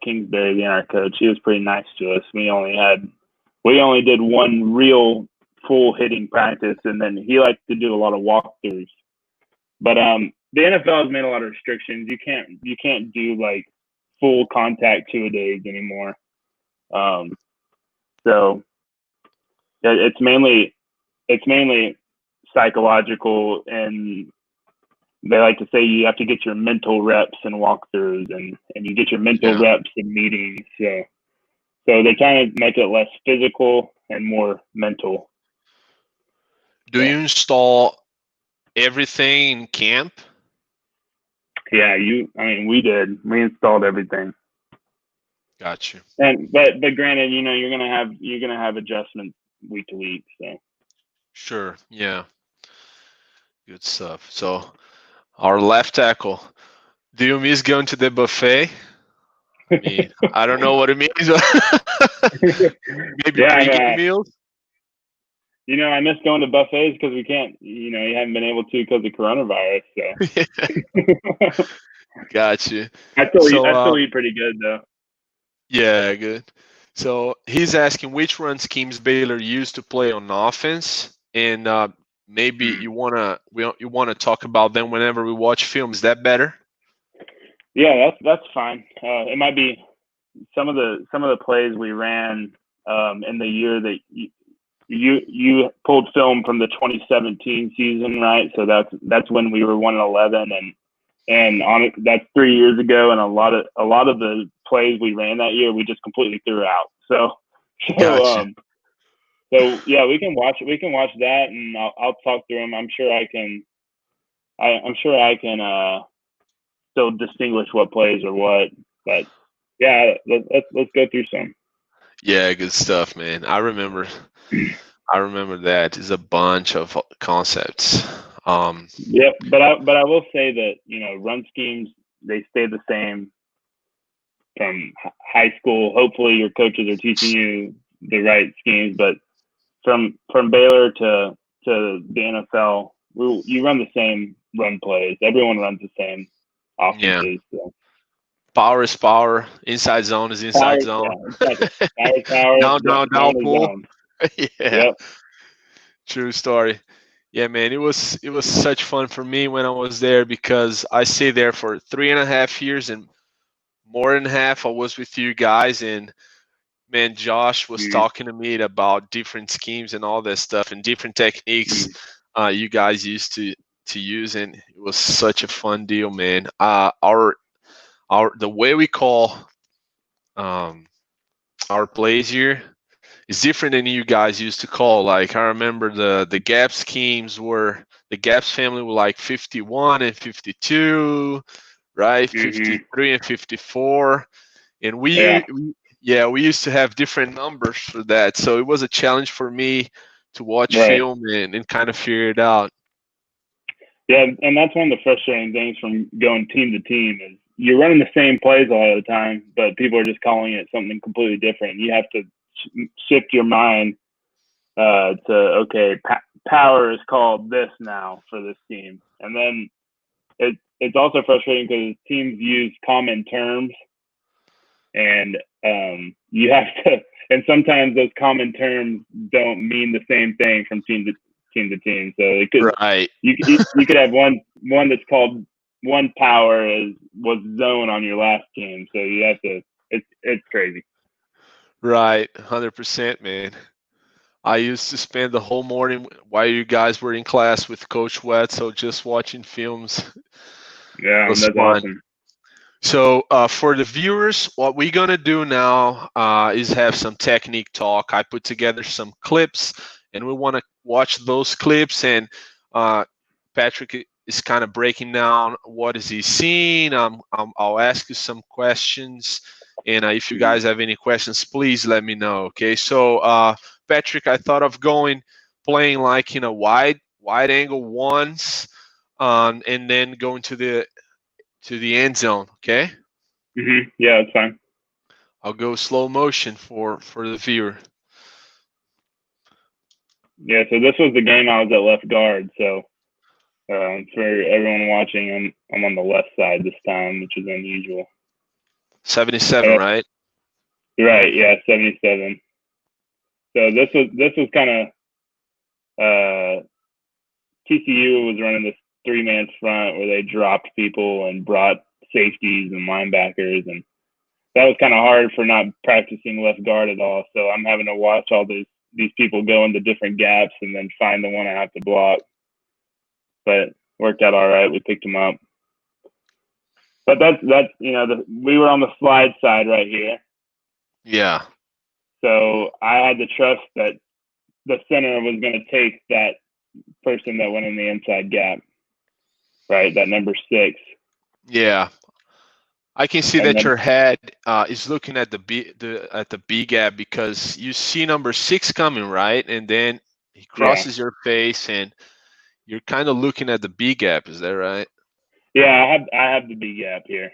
Kingsbury being our coach. He was pretty nice to us. We only did one real full hitting practice, and then he liked to do a lot of walkthroughs. But the NFL has made a lot of restrictions. You can't do like full contact 2-a-days anymore. So it's mainly psychological, and they like to say you have to get your mental reps and walkthroughs, and you get your mental reps in meetings. So they're trying to make it less physical and more mental. Do you install everything in camp? Yeah, we did. We installed everything. Got you. But granted, you're gonna have adjustments week to week. So sure, yeah, good stuff. So our left tackle, do you miss going to the buffet? I mean, I don't know what it means. Maybe pre-game meals. I miss going to buffets because we can't. You haven't been able to because of coronavirus. So. Got you. I still eat pretty good though. Yeah, good. So he's asking which run schemes Baylor used to play on offense, and maybe you wanna talk about them whenever we watch film. Is that better? Yeah, that's fine. It might be some of the plays we ran in the year that you pulled film from the 2017 season, right? So that's when we were 1-11, and on it, that's 3 years ago, and a lot of the plays we ran that year we just completely threw out. So yeah, we can watch that, and I'll talk through them. I'm sure I can still distinguish what plays are what. But yeah, let's go through some. Yeah, good stuff, man. I remember that. It's a bunch of concepts. Yep, but I will say that run schemes, they stay the same from high school. Hopefully your coaches are teaching you the right schemes, but from Baylor to the NFL, you run the same run plays. Everyone runs the same offenses. Yeah. So. Power is power. Inside zone is inside zone. Yeah, power, down pull. Yeah. Yep. True story. Yeah, man, it was such fun for me when I was there because I stayed there for 3.5 years, and more than half I was with you guys. And man, Josh was talking to me about different schemes and all that stuff and different techniques you guys used to use, and it was such a fun deal, man. The way we call our plays here is different than you guys used to call. Like, I remember the gap schemes were, the gaps family were like 51 and 52, right? 53 and 54. And we used to have different numbers for that. So it was a challenge for me to watch film and kind of figure it out. Yeah, and that's one of the frustrating things from going team to team is you're running the same plays a lot of the time, but people are just calling it something completely different. You have to shift your mind to power is called this now for this team, and then it's also frustrating because teams use common terms, and you have to, and sometimes those common terms don't mean the same thing from team to team. So it could you could have one that's called one power was zone on your last team, so you have to. It's crazy. Right, 100%, man. I used to spend the whole morning while you guys were in class with Coach Wetzel just watching films. Yeah, that's awesome. So for the viewers, what we're going to do now is have some technique talk. I put together some clips, and we want to watch those clips, and Patrick is kind of breaking down what is he seeing. I'll ask you some questions, and if you guys have any questions, please let me know. Okay, so Patrick, I thought of playing like wide angle ones, and then going to the to the end zone. Okay. Yeah, that's fine. I'll go slow motion for the viewer. Yeah, so this was the game I was at left guard. So for everyone watching, I'm on the left side this time, which is unusual. 77, right? Right. Yeah, 77. So this was kind of TCU was running this 3-man front where they dropped people and brought safeties and linebackers, and that was kind of hard for not practicing left guard at all. So I'm having to watch all these people go into different gaps and then find the one I have to block. But worked out all right. We picked him up. But that's we were on the slide side right here. Yeah. So I had to trust that the center was going to take that person that went in the inside gap, right? That number 6. Yeah. I can see that your head is looking at the B gap because you see number 6 coming, right? And then he crosses your face, and you're kind of looking at the B gap. Is that right? Yeah, I have the B gap here.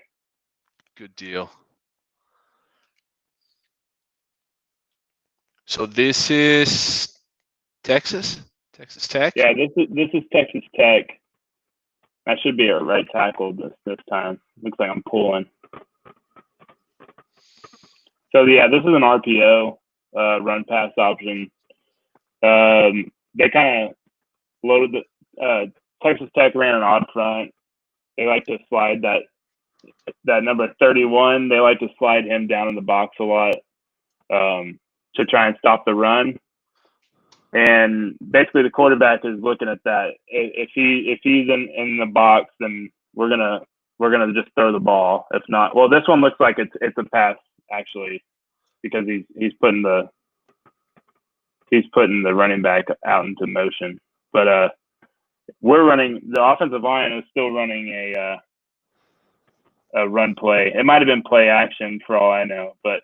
Good deal. So this is Texas Tech. Yeah, this is Texas Tech. I should be a right tackle this time. Looks like I'm pulling. So yeah, this is an RPO, run pass option. They kind of loaded the Texas Tech ran an odd front. They like to slide that number 31. They like to slide him down in the box a lot to try and stop the run. And basically, the quarterback is looking at that. If he's in the box, then we're gonna just throw the ball. If not, well, this one looks like it's a pass actually, because he's putting the running back out into motion. But we're running. The offensive line is still running a run play. It might have been play action for all I know, but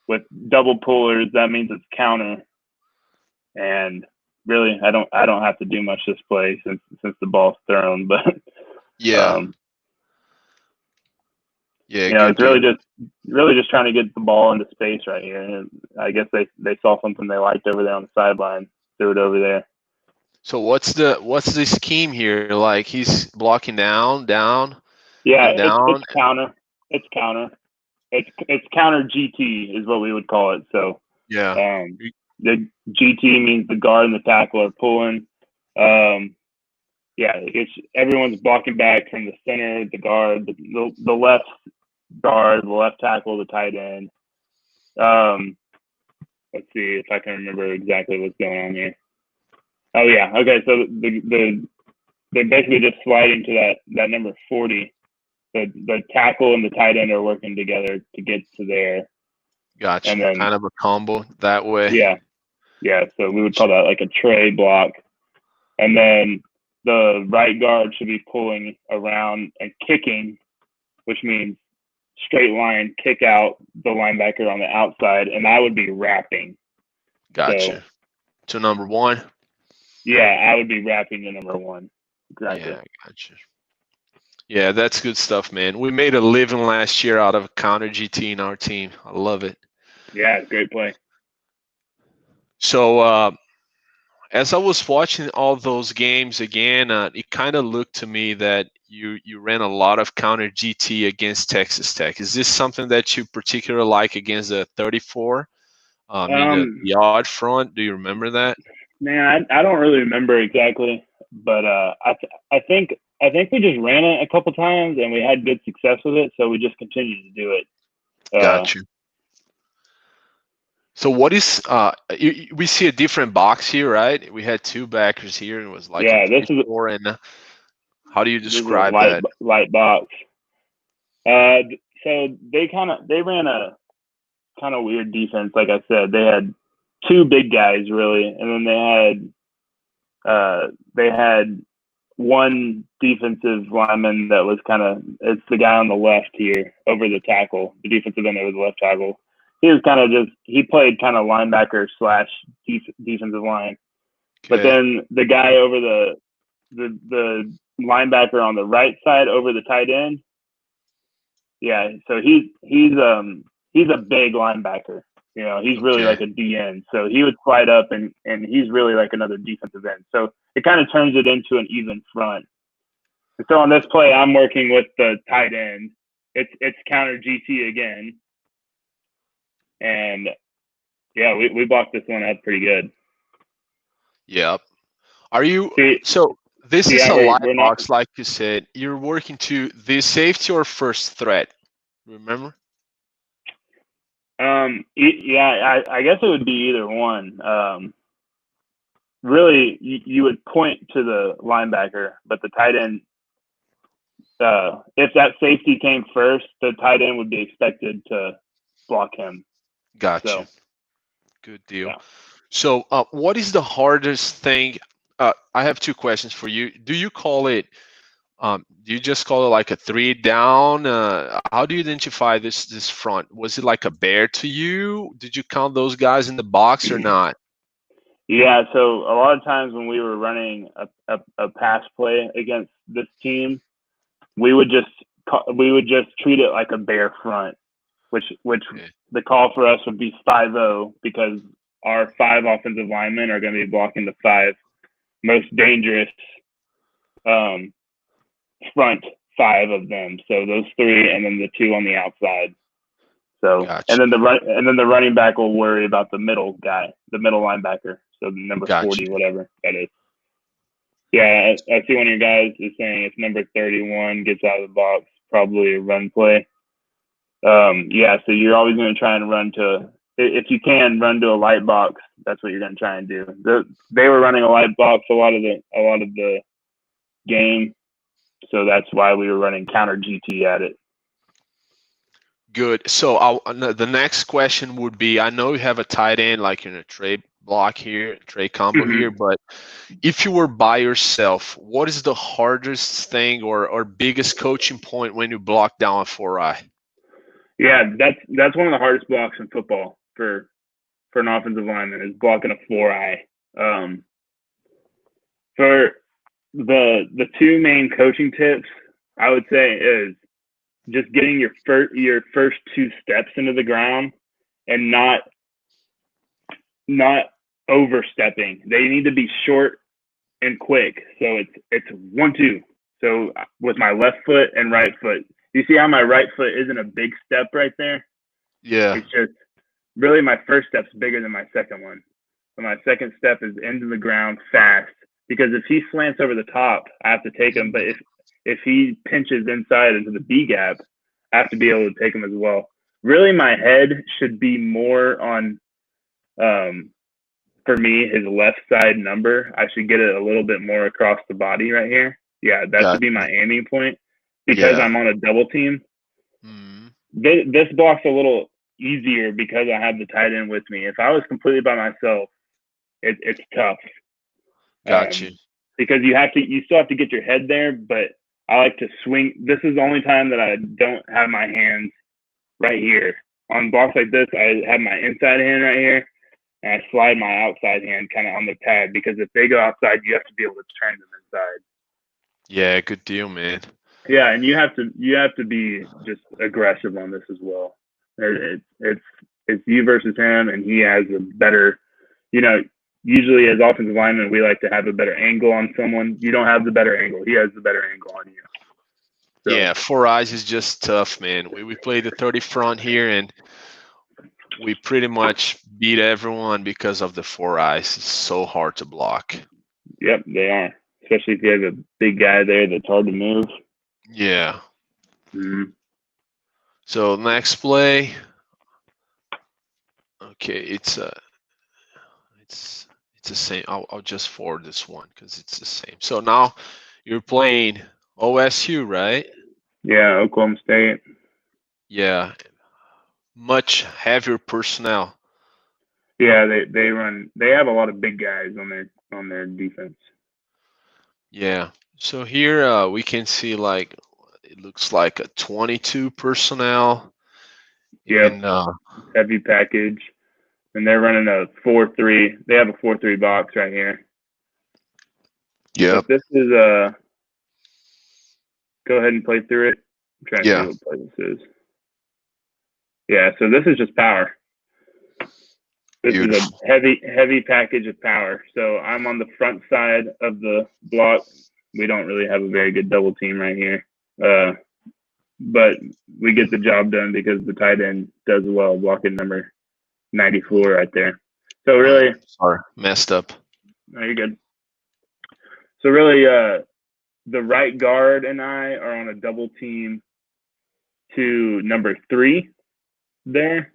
with double pullers, that means it's counter. And really, I don't have to do much this play since the ball's thrown. But yeah, it's really just trying to get the ball into space right here. And I guess they saw something they liked over there on the sideline, threw it over there. So what's the scheme here? Like he's blocking down. Yeah, down. It's counter. It's counter. It's counter GT is what we would call it. So yeah. The GT means the guard and the tackle are pulling. It's everyone's blocking back from the center, the guard, the left guard, the left tackle, the tight end. Let's see if I can remember exactly what's going on here. Oh yeah, okay. So they're basically just sliding to that number 40. The tackle and the tight end are working together to get to there. Gotcha. And then, kind of a combo that way. Yeah. So we would call that like a tray block. And then the right guard should be pulling around and kicking, which means straight line, kick out the linebacker on the outside, and I would be wrapping. Gotcha. To number 1? Yeah, I would be wrapping to number 1. Exactly. Yeah, gotcha. Yeah, that's good stuff, man. We made a living last year out of counter GT in our team. I love it. Yeah, great play. So as I was watching all those games again, it kind of looked to me that you ran a lot of counter GT against Texas Tech. Is this something that you particularly like against the 34? The odd front. Do you remember that? Man, I don't really remember exactly, but I think we just ran it a couple times and we had good success with it, so we just continued to do it. Gotcha. So what is we see a different box here, right? We had 2 backers here, and it was like this is 4. And how do you describe that? Light box. So they ran a kind of weird defense. Like I said, they had 2 big guys really, and then they had one defensive lineman that was it's the guy on the left here over the tackle, the defensive end over the left tackle. He was he played kind of linebacker / defensive line. Okay. But then the guy over the linebacker on the right side over the tight end, Yeah, so he's a big linebacker. You know, he's really Okay. like a DN. So he would slide up and he's really like another defensive end. So it kind of turns it into an even front. And so on this play, I'm working with the tight end. It's counter GT again. And yeah, we blocked this one up pretty good. Yep. Are you See, so this is yeah, a light we're not. box, like you said. You're working to the safety or first threat. Remember? Yeah, I guess it would be either one. Really, you would point to the linebacker, but the tight end, if that safety came first, the tight end would be expected to block him. Got So, you. Good deal. yeah. So, what is the hardest thing? I have two questions for you. Do you call it? Do you just call it like a 3 down? How do you identify this front? Was it like a bear to you? Did you count those guys in the box or not? Yeah, so a lot of times when we were running a pass play against this team, we would just treat it like a bear front, which Okay. the call for us would be 5-0 because our 5 offensive linemen are going to be blocking the 5 most dangerous front 5 of them. So those 3 and then the 2 on the outside. So Gotcha. and then the running back will worry about the middle guy, the middle linebacker. So the number Gotcha. 40, whatever that is. Yeah, I see one of your guys is saying if number 31 gets out of the box, probably a run play. Yeah, so you're always going to try and run to, if you can, run to a light box. That's what you're going to try and do. They were running a light box a lot of the game, so that's why we were running counter GT at it. Good. So the next question would be, I know you have a tight end like in a trade block here, trade combo here, but if you were by yourself, what is the hardest thing or biggest coaching point when you block down a 4-eye? Yeah, that's one of the hardest blocks in football for an offensive lineman is blocking a 4-eye. For the 2 main coaching tips, I would say is just getting your first 2 steps into the ground and not overstepping. They need to be short and quick. So it's 1-2. So with my left foot and right foot, you see how my right foot isn't a big step right there? Yeah. It's just really my first step's bigger than my second one. So my second step is into the ground fast because if he slants over the top, I have to take him. But if he pinches inside into the B gap, I have to be able to take him as well. Really, my head should be more on, for me, his left side number. I should get it a little bit more across the body right here. Yeah, that should be my aiming point because I'm on a double team. This block's a little easier because I have the tight end with me. If I was completely by myself, it's tough. Gotcha. Because you still have to get your head there, but I like to swing. This is the only time that I don't have my hands right here. On blocks like this, I have my inside hand right here, and I slide my outside hand kind of on the pad because if they go outside, you have to be able to turn them inside. Yeah, good deal, man. Yeah, and you have to be just aggressive on this as well. It's you versus him, and he has a better, usually as offensive linemen, we like to have a better angle on someone. You don't have the better angle. He has the better angle on you. So, yeah, 4 eyes is just tough, man. We play the 30 front here, and we pretty much beat everyone because of the 4 eyes. It's so hard to block. Yep, they are. Especially if you have a big guy there that's hard to move. Yeah. Mm-hmm. So next play. Okay, it's the same. I'll just forward this one because it's the same. So now you're playing OSU, right? Yeah, Oklahoma State. Yeah, much heavier personnel. Yeah, they have a lot of big guys on their defense. Yeah. So here we can see like it looks like a 22 personnel. Yeah, heavy package, and they're running a 4-3. They have a 4-3 box right here. Yeah. This is go ahead and play through it trying to see what play this is. Yeah, so this is just power. This is a heavy package of power. So I'm on the front side of the block. We don't really have a very good double team right here. But we get the job done because the tight end does well, blocking number 94 right there. So really, sorry, messed up. No, you're good. So really, the right guard and I are on a double team to number 3 there,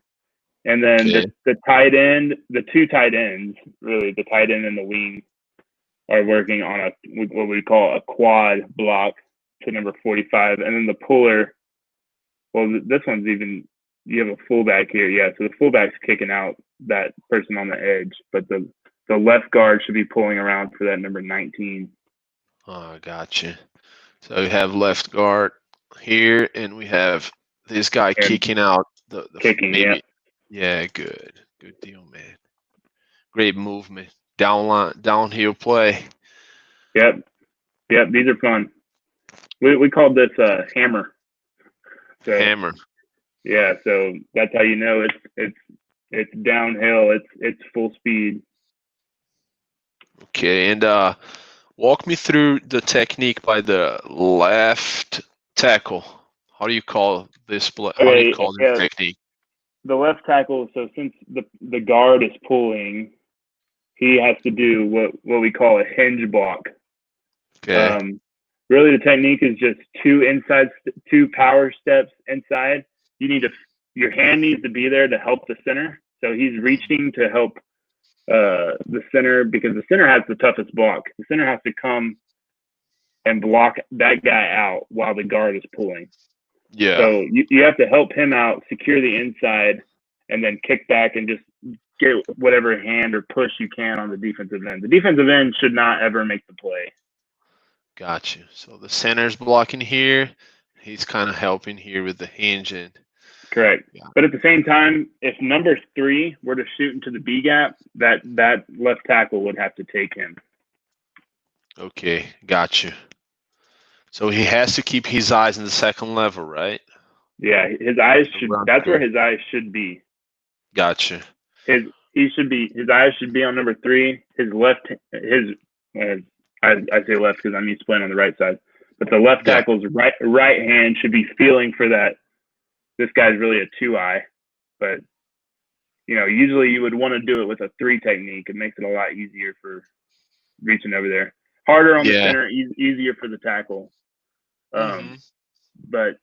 and then the tight end, the 2 tight ends, really the tight end and the wing, are working on what we call a quad block to number 45, and then the puller. Well, this one's even, you have a fullback here, yeah. So the fullback's kicking out that person on the edge, but the left guard should be pulling around for that number 19. Oh, gotcha. So we have left guard here, and we have this guy kicking out the kicking. Maybe, yeah, good deal, man. Great movement, downhill play. Yep. These are fun. We called this hammer. So, hammer. Yeah, so that's how you know it's downhill. It's full speed. Okay, and walk me through the technique by the left tackle. How do you call this play? How do you call this technique? The left tackle. So since the guard is pulling, he has to do what we call a hinge block. Okay. Really, the technique is just 2 power steps inside. Your hand needs to be there to help the center. So he's reaching to help the center, because the center has the toughest block. The center has to come and block that guy out while the guard is pulling. Yeah. So you have to help him out, secure the inside, and then kick back and just get whatever hand or push you can on the defensive end. The defensive end should not ever make the play. Gotcha. So the center's blocking here. He's kind of helping here with the hinge end. Correct. Yeah. But at the same time, if number 3 were to shoot into the B gap, that left tackle would have to take him. Okay, gotcha. So he has to keep his eyes in the second level, right? Yeah, his eyes should. That's where his eyes should be. Gotcha. His eyes should be on number 3. I say left because I'm used to playing on the right side, but the left tackle's right hand should be feeling for that. This guy's really a 2-eye, but usually you would want to do it with a 3 technique. It makes it a lot easier for reaching over there. Harder on the center, easier for the tackle. But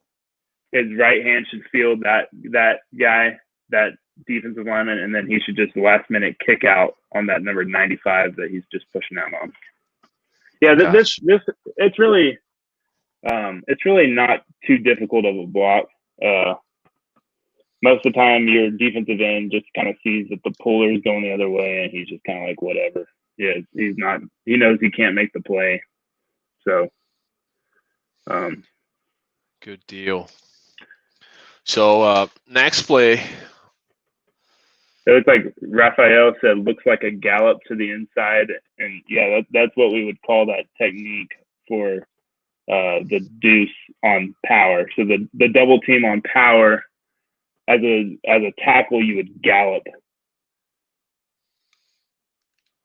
his right hand should feel that guy, that defensive lineman, and then he should just last minute kick out on that number 95 that he's just pushing out on. Yeah, this it's really not too difficult of a block. Most of the time, your defensive end just kind of sees that the puller is going the other way, and he's just kind of like, whatever. Yeah, he knows he can't make the play. So, good deal. So next play. It looks like Raphael said, looks like a gallop to the inside. And yeah, that's what we would call that technique for the deuce on power. So the double team on power, as a tackle, you would gallop.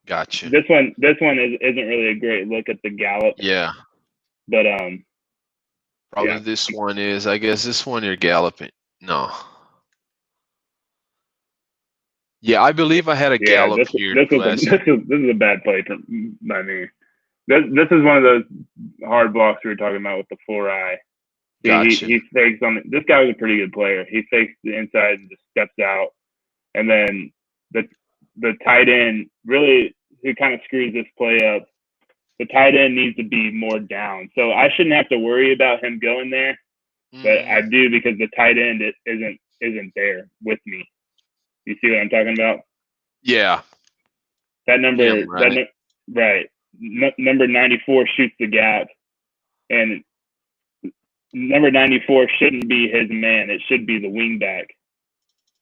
Gotcha. This one isn't really a great look at the gallop. Yeah. But probably this one is. I guess this one you're galloping. No. Yeah, I believe I had a gallop here. This is a bad play by me. This is one of those hard blocks we were talking about with the 4-eye. Gotcha. He fakes on it. This guy was a pretty good player. He fakes the inside and just steps out, and then the tight end really, who kind of screws this play up. The tight end needs to be more down, so I shouldn't have to worry about him going there, but I do because the tight end isn't there with me. You see what I'm talking about? Yeah. That number, number 94 shoots the gap, and number 94 shouldn't be his man. It should be the wingback.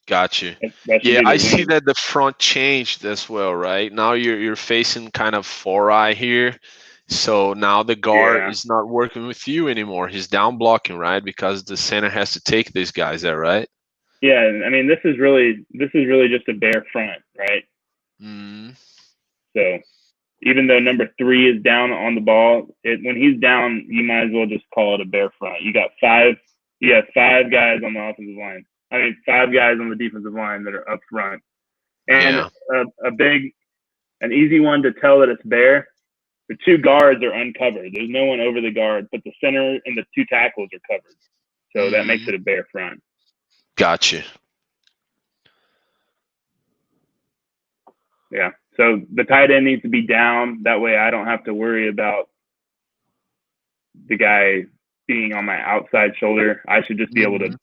Gotcha. Yeah, I see that the front changed as well, right? Now you're facing kind of 4-eye here, So now the guard Yeah. is not working with you anymore. He's down blocking, right? Because the center has to take these guys there, right? Yeah, I mean, this is really just a bare front, right? Mm. So even though number 3 is down on the ball, when he's down, you might as well just call it a bare front. You got 5 guys on the offensive line. I mean, 5 guys on the defensive line that are up front. And an easy one to tell that it's bare, the 2 guards are uncovered. There's no one over the guard, but the center and the 2 tackles are covered. So that makes it a bare front. Gotcha. Yeah. So the tight end needs to be down. That way I don't have to worry about the guy being on my outside shoulder. I should just be able to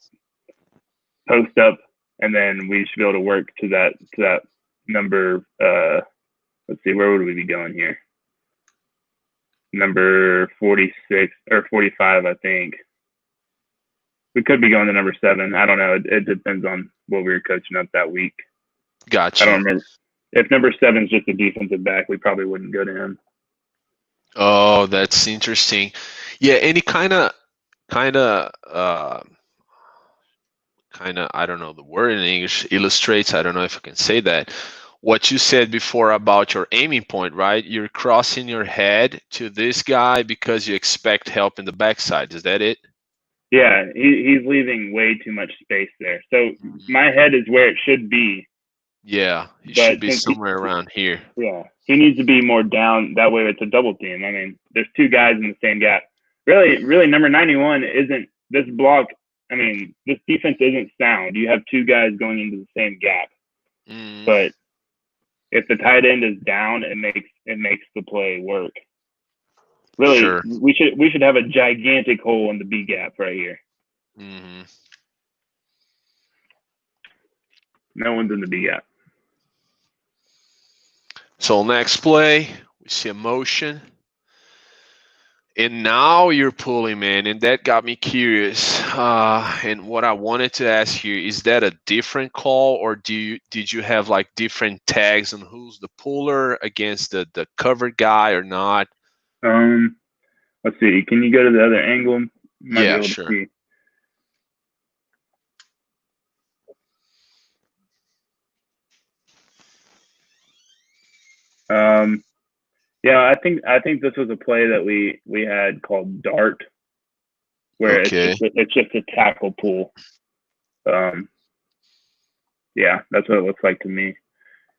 post up, and then we should be able to work to that number. Let's see, where would we be going here? Number 46 or 45, I think. We could be going to number 7. I don't know. It depends on what we were coaching up that week. Gotcha. I don't remember. If number 7 is just a defensive back, we probably wouldn't go to him. Oh, that's interesting. Yeah, any kind of I don't know the word in English, illustrates, I don't know if I can say that, what you said before about your aiming point, right? You're crossing your head to this guy because you expect help in the backside. Is that it? Yeah, he's leaving way too much space there. So my head is where it should be. Yeah, he should be somewhere around here. Yeah, he needs to be more down. That way it's a double team. I mean, there's 2 guys in the same gap. Really, number 91 isn't this block. I mean, this defense isn't sound. You have 2 guys going into the same gap. But if the tight end is down, it makes the play work. Really, sure. we should have a gigantic hole in the B gap right here. No one's in the B gap. So next play, we see a motion. And now you're pulling, man, and that got me curious. And what I wanted to ask here, is that a different call, or did you have like different tags on who's the puller against the covered guy or not? Let's see. Can you go to the other angle? Yeah, sure. Yeah, I think this was a play that we had called dart, where it's just a tackle pull. Yeah, that's what it looks like to me.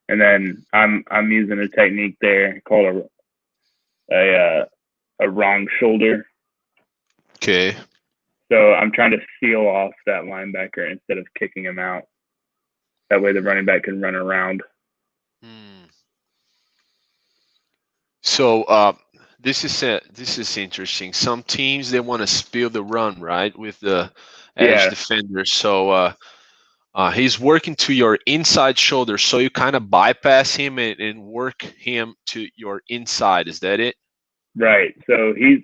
And then I'm using a technique there called a wrong shoulder. Okay. So I'm trying to seal off that linebacker instead of kicking him out. That way the running back can run around. So this is interesting. Some teams, they want to spill the run, right, with the edge defender. So he's working to your inside shoulder, so you kind of bypass him and work him to your inside. Is that it? Right. So he's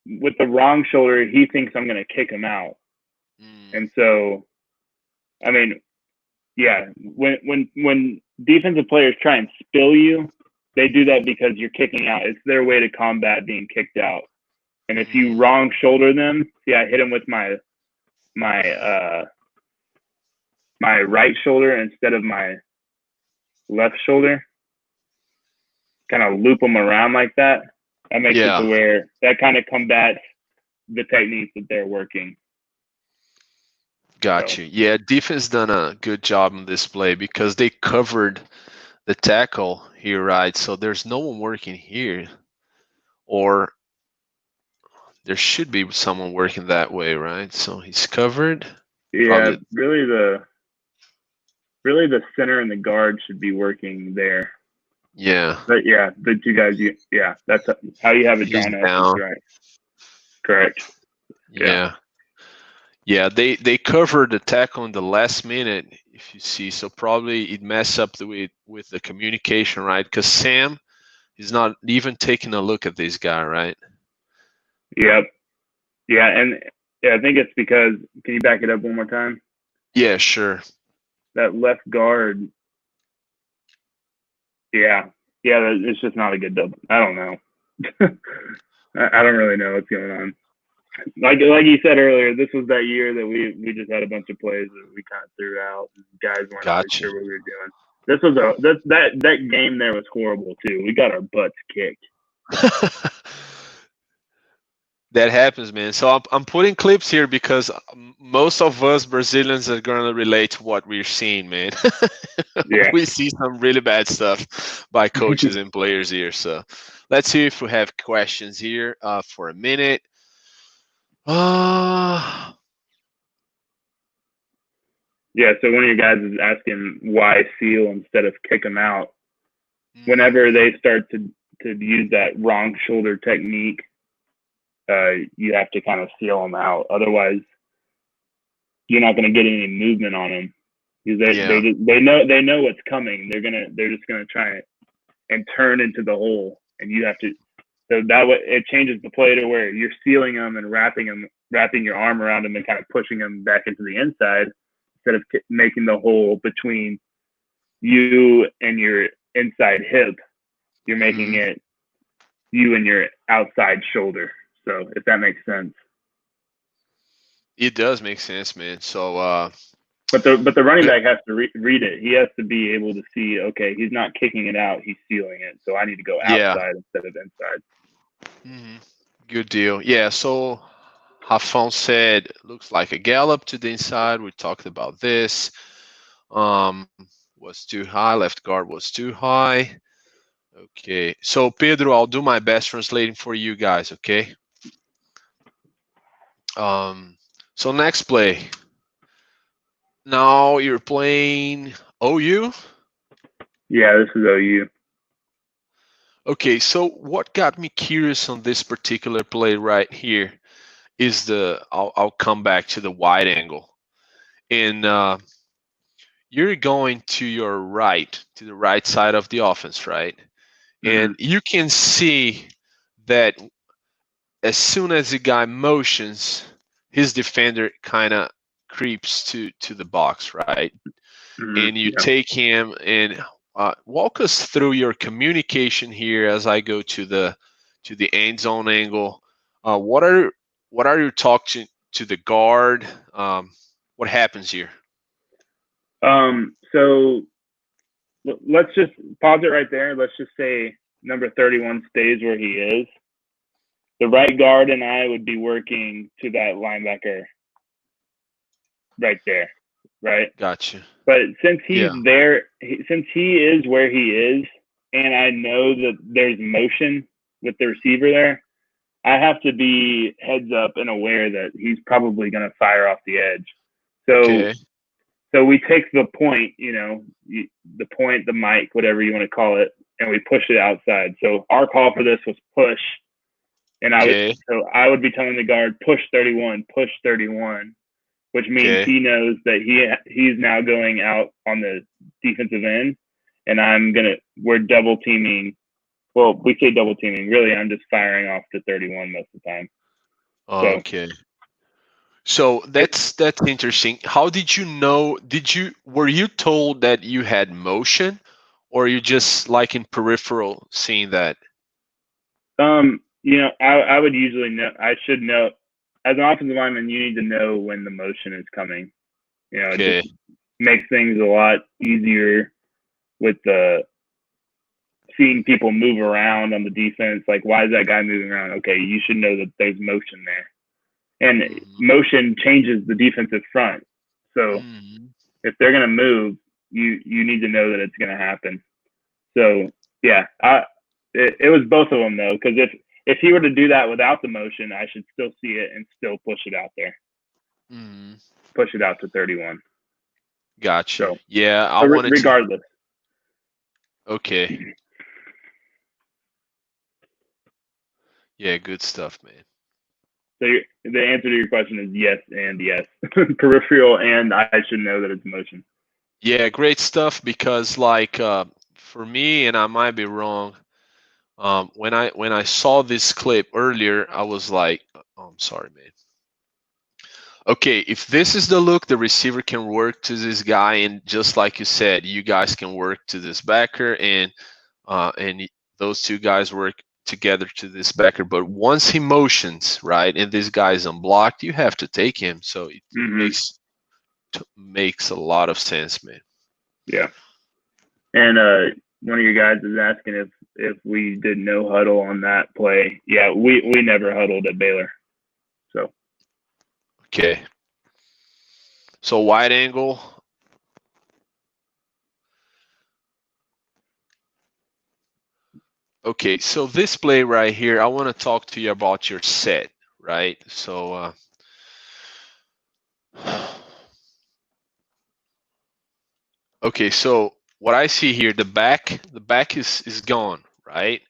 with the wrong shoulder. He thinks I'm going to kick him out, and so, I mean, yeah. When defensive players try and spill you, they do that because you're kicking out. It's their way to combat being kicked out. And if you wrong shoulder them, see, I hit him with my right shoulder instead of my left shoulder. Kind of loop them around like that. That makes it to where that kind of combats the techniques that they're working. Gotcha. Yeah, defense done a good job on this play because they covered the tackle here, right? So there's no one working here, or there should be someone working that way, right? So he's covered. Yeah, really the center and the guard should be working there. Yeah. But yeah, the 2 guys, that's how you have it drawn up. Right. Correct. Yeah. Yeah, they covered the tackle in the last minute, if you see. So probably it messed up with the communication, right? Because Sam is not even taking a look at this guy, right? Yep. Yeah, and I think it's because, can you back it up one more time? Yeah, sure. That left guard, Yeah, it's just not a good double. I don't know. I don't really know what's going on. Like you said earlier, this was that year that we just had a bunch of plays that we kind of threw out. And guys weren't really Gotcha. sure what we were doing. This was that game there was horrible too. We got our butts kicked. That happens, man. So I'm putting clips here because most of us Brazilians are gonna relate to what we're seeing, man. Yeah. We see some really bad stuff by coaches and players here. So let's see if we have questions here for a minute. Yeah, so one of your guys is asking why seal instead of kick them out. Whenever they start to use that wrong shoulder technique, you have to kind of seal them out. Otherwise, you're not going to get any movement on them because they know what's coming. They're just gonna try and turn into the hole, and you have to. So that way, it changes the play to where you're sealing them and wrapping your arm around them and kind of pushing them back into the inside instead of making the hole between you and your inside hip. You're making it you and your outside shoulder. So if that makes sense. It does make sense, man. So but the running back has to read it. He has to be able to see, okay, he's not kicking it out, he's sealing it. So I need to go outside instead of inside. Good deal. Yeah, so Rafão said looks like a gallop to the inside. We talked about this. Was too high, left guard was too high. Okay, so Pedro, I'll do my best translating for you guys, okay? So next play. Now you're playing OU? Yeah, this is OU. Okay, so what got me curious on this particular play right here is I'll come back to the wide angle. And you're going to your right, to the right side of the offense, right? And you can see that as soon as the guy motions, his defender kind of creeps to the box, right? And you take him and walk us through your communication here as I go to the end zone angle. What are you talking to the guard? What happens here? So let's just pause it right there. Let's just say number 31 stays where he is. The right guard and I would be working to that linebacker right there, right? Gotcha. But since he's there, since he is where he is, and I know that there's motion with the receiver there, I have to be heads up and aware that he's probably going to fire off the edge. So we take the point, the point, the mic, whatever you want to call it, and we push it outside. So our call for this was push. And I would be telling the guard, push 31, which means he knows that he's now going out on the defensive end, and we're double teaming. Well, we say double teaming. Really, I'm just firing off the 31 most of the time. Okay. So that's interesting. How did you know? Were you told that you had motion, or are you just like in peripheral seeing that? I would usually know. I should know. As an offensive lineman, you need to know when the motion is coming. It just makes things a lot easier with seeing people move around on the defense. Like, why is that guy moving around? Okay, you should know that there's motion there. And motion changes the defensive front. So if they're going to move, you need to know that it's going to happen. So, yeah, it was both of them, though, because if he were to do that without the motion, I should still see it and still push it out there. Push it out to 31. Gotcha. So, yeah, regardless. Okay. Yeah, good stuff, man. So the answer to your question is yes and yes. Peripheral, and I should know that it's motion. Yeah, great stuff, because for me, and I might be wrong, when I saw this clip earlier, I was like, oh, I'm sorry, man. Okay, if this is the look, the receiver can work to this guy, and just like you said, you guys can work to this backer, and and those two guys work together to this backer. But once he motions, right, and this guy is unblocked, you have to take him. So it makes a lot of sense, man. Yeah. And one of your guys is asking if we did no huddle on that play. Yeah, we never huddled at Baylor. So. Okay. So wide angle. Okay, so this play right here, I want to talk to you about your set, right? So okay, so what I see here, the back is gone, right?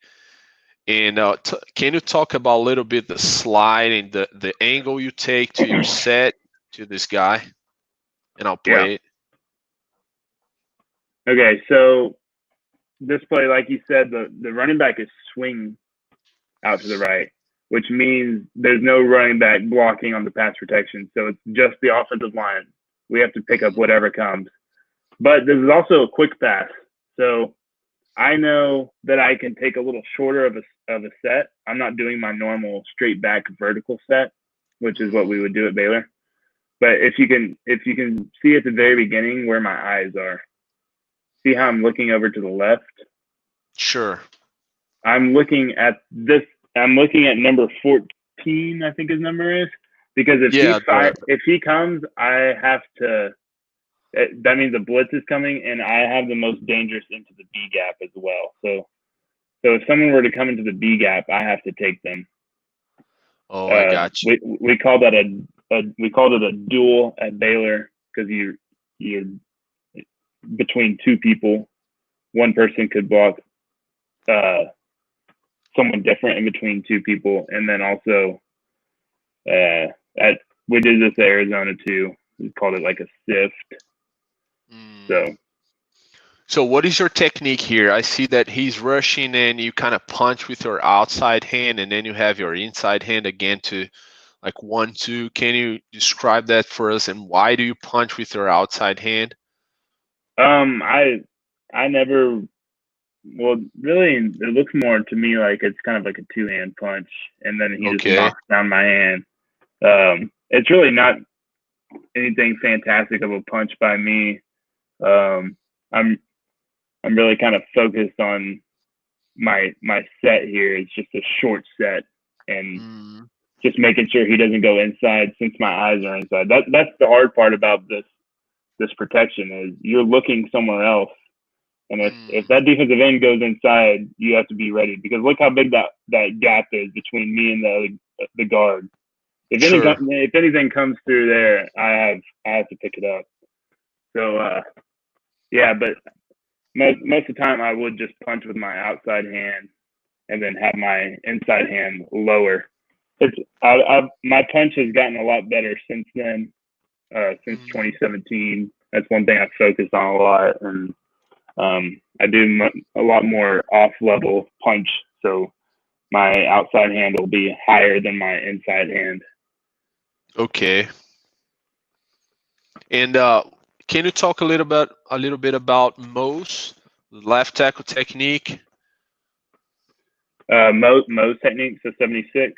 And can you talk about a little bit the slide and the angle you take to your set to this guy? And I'll play it. Okay, so this play, like you said, the running back is swinging out to the right, which means there's no running back blocking on the pass protection. So it's just the offensive line. We have to pick up whatever comes. But this is also a quick pass. So I know that I can take a little shorter of a set. I'm not doing my normal straight back vertical set, which is what we would do at Baylor. But if you can see at the very beginning where my eyes are, see how I'm looking over to the left? Sure. I'm looking at this. I'm looking at number 14, I think his number is, because if he comes, I have to. That means a blitz is coming, and I have the most dangerous into the B gap as well. So if someone were to come into the B gap, I have to take them. Oh, I got you. We call that we called it a duel at Baylor because you're between two people. One person could block someone different in between two people, and then also we did this at Arizona too. We called it like a sift. So what is your technique here? I see that he's rushing and you kind of punch with your outside hand, and then you have your inside hand again to like 1-2. Can you describe that for us, and why do you punch with your outside hand? I never. Well, really, it looks more to me like it's kind of like a two-hand punch, and then he just knocks down my hand. It's really not anything fantastic of a punch by me. I'm really kind of focused on my set here. It's just a short set, and just making sure he doesn't go inside since my eyes are inside. That's the hard part about this protection is you're looking somewhere else. And if that defensive end goes inside, you have to be ready, because look how big that gap is between me and the guard. If anything comes through there, I have to pick it up. So yeah, but most of the time I would just punch with my outside hand and then have my inside hand lower. My punch has gotten a lot better since then. Since 2017, that's one thing I've focused on a lot, and I do a lot more off-level punch, so my outside hand will be higher than my inside hand. Okay. And can you talk a little bit about Mo's left tackle technique? Mo's technique, so 76.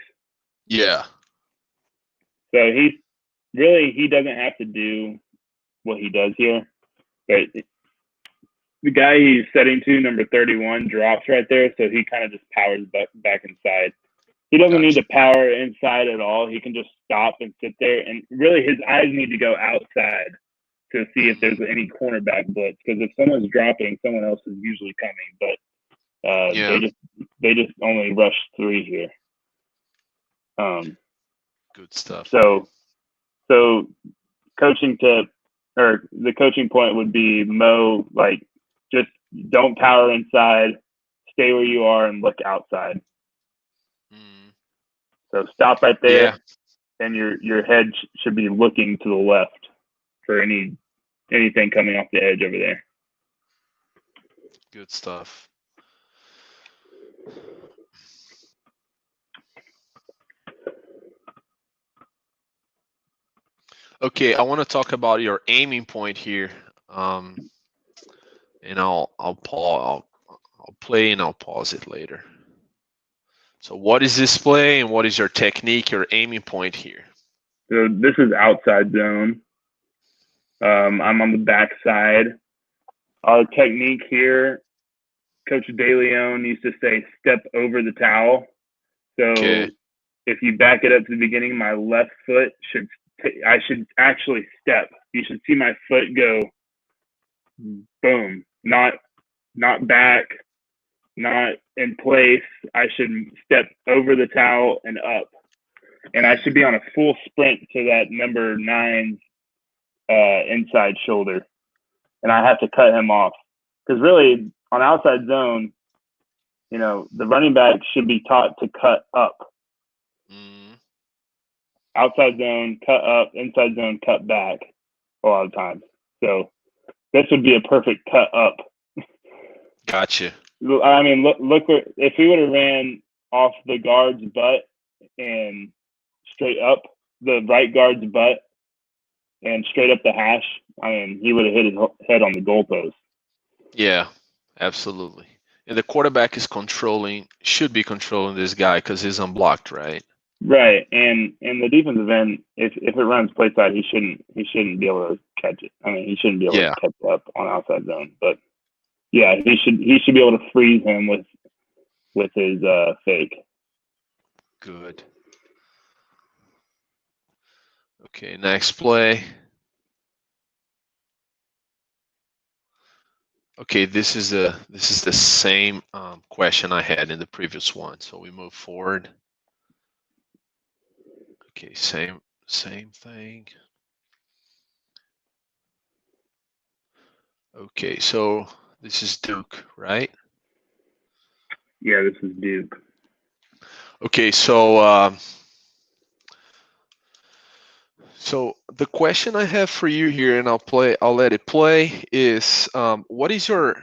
Yeah. So he doesn't have to do what he does here, but the guy he's setting to, number 31, drops right there, so he kind of just powers back inside. He doesn't need to power inside at all. He can just stop and sit there, and really his eyes need to go outside to see if there's any cornerback blitz, because if someone's dropping, someone else is usually coming, but they just only rush 3 here. Good stuff. So coaching tip, or the coaching point would be, Mo, like, just don't power inside, stay where you are and look outside. So stop right there, and your head should be looking to the left for anything coming off the edge over there. Good stuff. Okay, I want to talk about your aiming point here, and I'll I'll play and I'll pause it later. So what is this play and what is your technique, your aiming point here? So this is outside zone. I'm on the backside. Our technique here, Coach DeLeon used to say, step over the towel. So if you back it up to the beginning, my left foot I should actually step. You should see my foot go boom, not back, not in place. I should step over the towel and up. And I should be on a full sprint to that number 9's inside shoulder. And I have to cut him off. Because really, on outside zone, you know, the running back should be taught to cut up. Outside zone, cut up, inside zone, cut back a lot of times. So this would be a perfect cut up. Gotcha. I mean, look if we would have ran off the guard's butt and straight up the right guard's butt and straight up the hash, I mean, he would have hit his head on the goalpost. Yeah, absolutely. And the quarterback should be controlling this guy because he's unblocked, right? Right, and the defensive end, if it runs play side, he shouldn't be able to catch it. I mean, he shouldn't be able to catch up on outside zone. But yeah, he should be able to freeze him with his fake. Good. Okay, next play. Okay, this is the same question I had in the previous one. So we move forward. Okay, same thing. Okay, so this is Duke, right? Yeah, this is Duke. Okay, so so the question I have for you here, and I'll let it play, is what is your?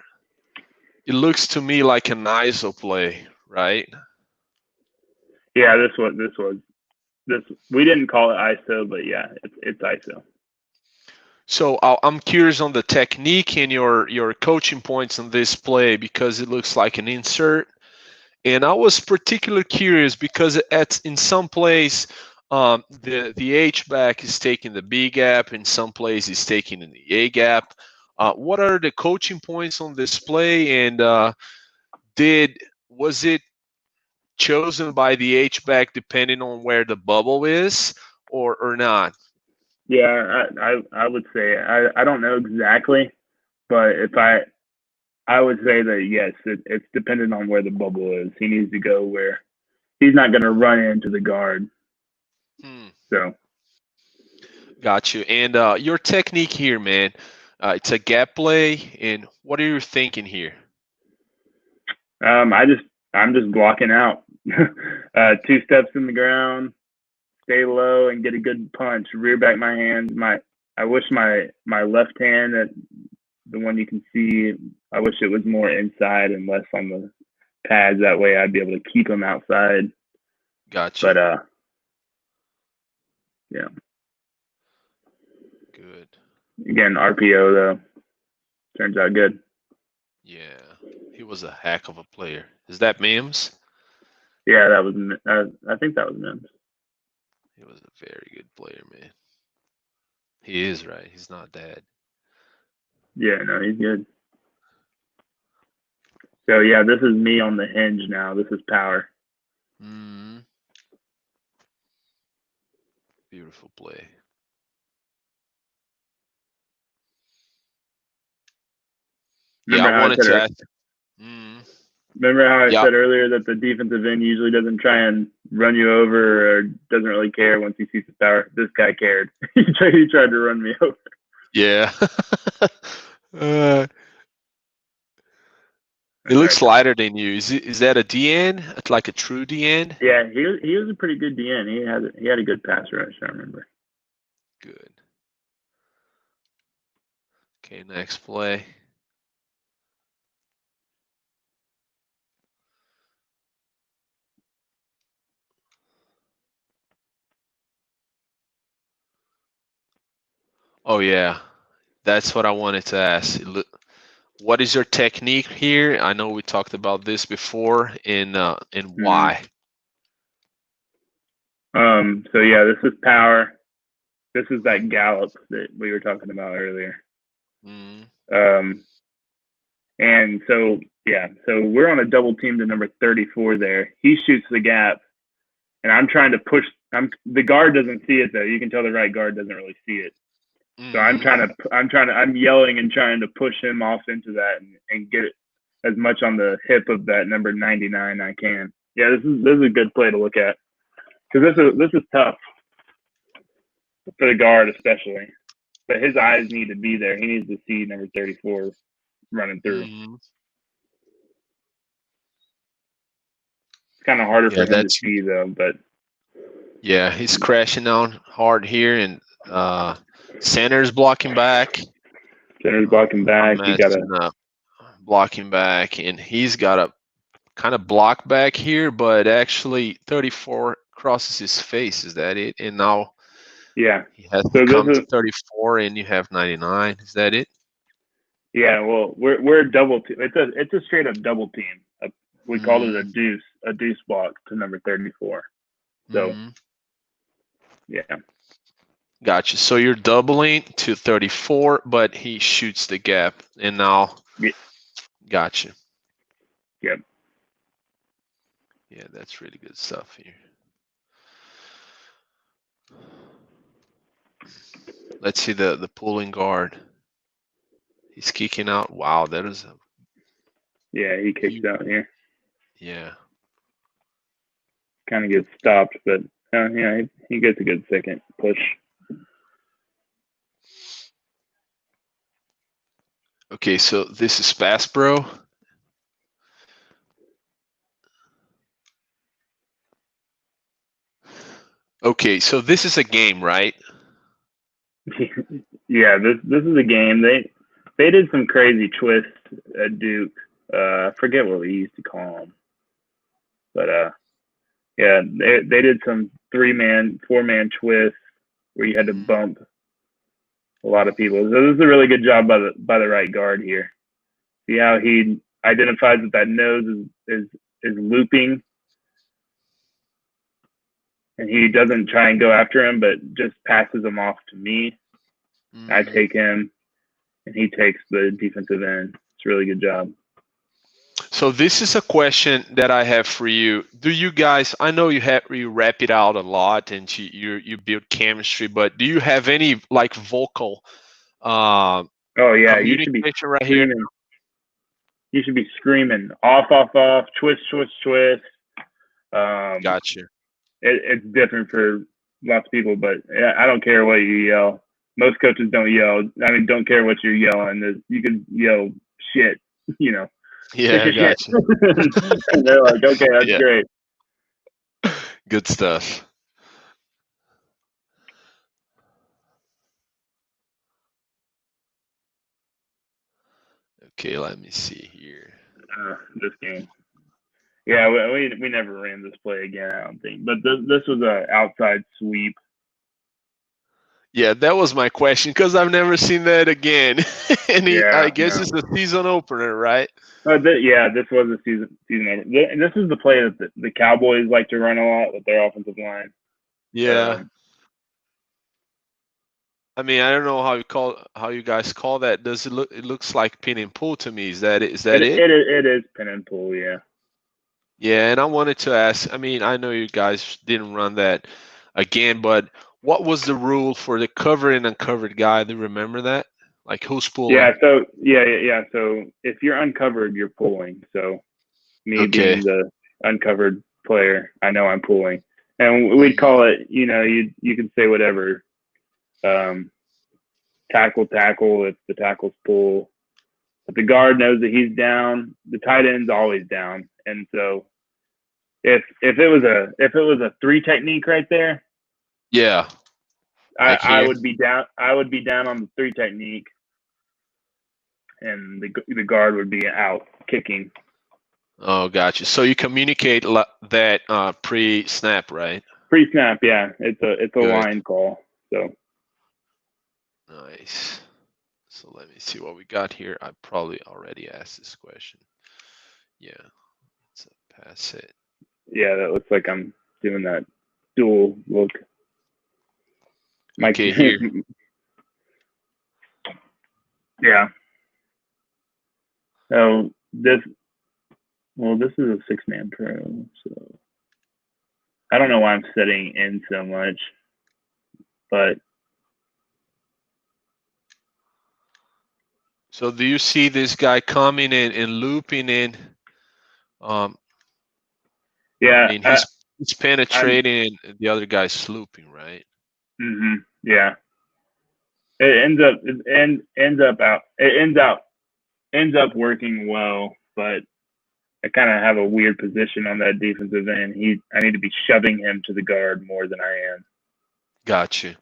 It looks to me like an ISO play, right? Yeah, this was. We didn't call it ISO, but yeah, it's ISO. So I'm curious on the technique and your coaching points on this play because it looks like an insert. And I was particularly curious because in some plays, the H back is taking the B gap, in some plays he's taking in the A gap. What are the coaching points on this play, and was it chosen by the H back depending on where the bubble is, or not? Yeah, I would say I don't know exactly, but if I would say that yes, it's dependent on where the bubble is. He needs to go where he's not going to run into the guard. So, got you. And your technique here, man. It's a gap play, and what are you thinking here? I'm just blocking out. 2 steps in the ground, stay low, and get a good punch. Rear back my hands. I wish my left hand, the one you can see, I wish it was more inside and less on the pads. That way, I'd be able to keep him outside. Gotcha. But yeah. Good. Again, RPO though, turns out good. Yeah, he was a heck of a player. Is that Mims? Yeah, that was. I think that was Mims. He was a very good player, man. He is right. He's not dead. Yeah, no, he's good. So yeah, this is me on the hinge now. This is power. Beautiful play. Remember I wanted to ask. Remember how I said earlier that the defensive end usually doesn't try and run you over or doesn't really care once he sees the power? This guy cared. He tried to run me over. Yeah. He looks lighter than you. Is that a DN? Like a true DN? Yeah, he was a pretty good DN. He had a good pass rush, I remember. Good. Okay, next play. Oh yeah, that's what I wanted to ask. what is your technique here? I know we talked about this before, and Mm-hmm. why. So yeah, this is power. This is that gallop that we were talking about earlier. And so yeah, so we're on a double team to number 34 there. He shoots the gap, and I'm trying to push. The guard doesn't see it though. You can tell the right guard doesn't really see it. So I'm yelling and trying to push him off into that and get it as much on the hip of that number 99 I can. Yeah, this is a good play to look at, because this is tough for the guard especially. But his eyes need to be there. He needs to see number 34 running through. It's kind of harder for him to see though, but yeah, he's crashing down hard here, and center's blocking back. Center's blocking back. He got a blocking back, and he's got a kind of block back here, but actually 34 crosses his face. Is that it? And now yeah, he has to come to 34, and you have 99. Is that it? Yeah, well, we're a double team. It's a straight up double team. We call it a deuce block to number 34. So yeah. Gotcha. So you're doubling to 34, but he shoots the gap, and now gotcha. Yep. Yeah, that's really good stuff here. Let's see the pulling guard. He's kicking out. Wow, that is a... Yeah, he kicks out here. Yeah. Kind of gets stopped, but yeah, he gets a good second push. Okay, so this is pass, bro. Okay, so this is a game, right? Yeah, this is a game. They did some crazy twists at Duke. I forget what we used to call them, but yeah, they did some 3-man, 4-man twists where you had to bump a lot of people. So this is a really good job by the right guard here. See how he identifies that nose is looping, and he doesn't try and go after him, but just passes him off to me. I take him, and he takes the defensive end. It's a really good job. So this is a question that I have for you. Do you guys? I know you rap it out a lot, and you build chemistry, but do you have any like vocal? Oh yeah, you should be right here. You should be screaming off, twist. Gotcha. It's different for lots of people, but I don't care what you yell. Most coaches don't yell. I mean, don't care what you're yelling. You can yell shit, you know. Yeah, I gotcha. And they're like, okay, that's great. Good stuff. Okay, let me see here. This game. Yeah, we never ran this play again, I don't think. But this was an outside sweep. Yeah, that was my question, because I've never seen that again. And I guess it's the season opener, right? Yeah, this was a season opener. This is the play that the Cowboys like to run a lot with their offensive line. Yeah. I mean, I don't know how you guys call that. Does it look? It looks like pin and pull to me. Is that it? It is pin and pull, yeah. Yeah, and I wanted to ask. I mean, I know you guys didn't run that again, but what was the rule for the covered and uncovered guy? Do you remember that? Like who's pulling? Yeah. So yeah. So if you're uncovered, you're pulling. So me being the uncovered player, I know I'm pulling, and we'd call it. You know, you can say whatever. Tackle if the tackle's pull. But the guard knows that he's down. The tight end's always down, and so if it was a 3 technique right there, yeah, I would be down. I would be down on the 3 technique, and the guard would be out kicking. Oh, gotcha. So you communicate that pre-snap, right? Pre-snap, yeah. It's a line call. So nice. So let me see what we got here. I probably already asked this question. Yeah, let's pass it. Yeah, that looks like I'm doing that dual look. Okay, here. Yeah. So this is a 6-man pro, so I don't know why I'm sitting in so much, but. So do you see this guy coming in and looping in? Yeah. I mean, he's penetrating and the other guy's slooping, right? Yeah. It ends up working well, but I kind of have a weird position on that defensive end. I need to be shoving him to the guard more than I am. Gotcha.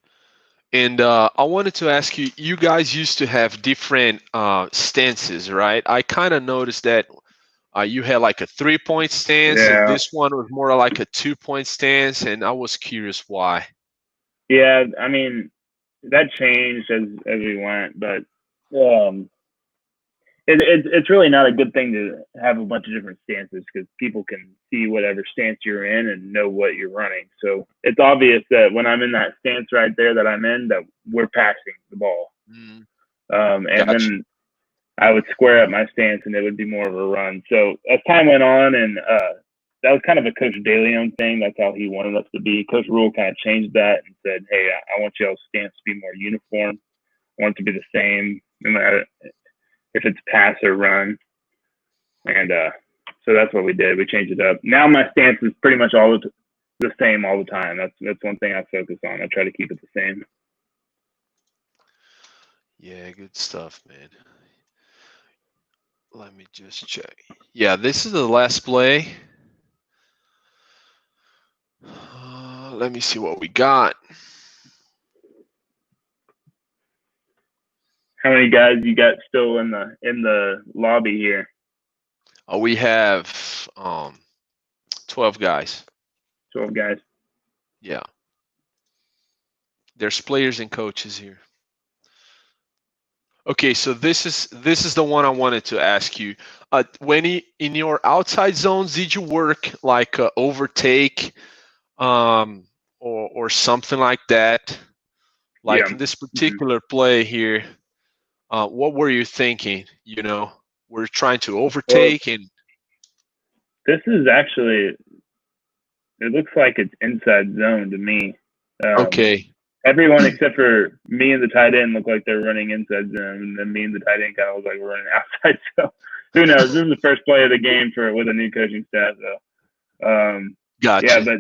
And I wanted to ask you, you guys used to have different stances, right? I kind of noticed that you had like a 3-point stance, and this one was more like a 2-point stance, and I was curious why. Yeah, I mean, that changed as we went, but it's really not a good thing to have a bunch of different stances because people can see whatever stance you're in and know what you're running. So it's obvious that when I'm in that stance right there that I'm in, that we're passing the ball. And then I would square up my stance and it would be more of a run. So as time went on, and that was kind of a Coach DeLeon thing. That's how he wanted us to be. Coach Rule kind of changed that and said, hey, I want y'all's stance to be more uniform. I want it to be the same, no matter if it's pass or run. And so that's what we did. We changed it up. Now my stance is pretty much all the same all the time. That's one thing I focus on. I try to keep it the same. Yeah, good stuff, man. Let me just check. Yeah, this is the last play. Let me see what we got. How many guys you got still in the lobby here? We have 12 guys. 12 guys. Yeah. There's players and coaches here. Okay, so this is the one I wanted to ask you. In your outside zones, did you work like overtake or something like that? Like in this particular play here, what were you thinking? You know, we're trying to overtake and. This is actually, it looks like it's inside zone to me. Okay. Everyone except for me and the tight end look like they're running inside zone, and then me and the tight end kind of look like we're running outside zone. Who knows? This is the first play of the game with a new coaching staff, though. Gotcha. Yeah, but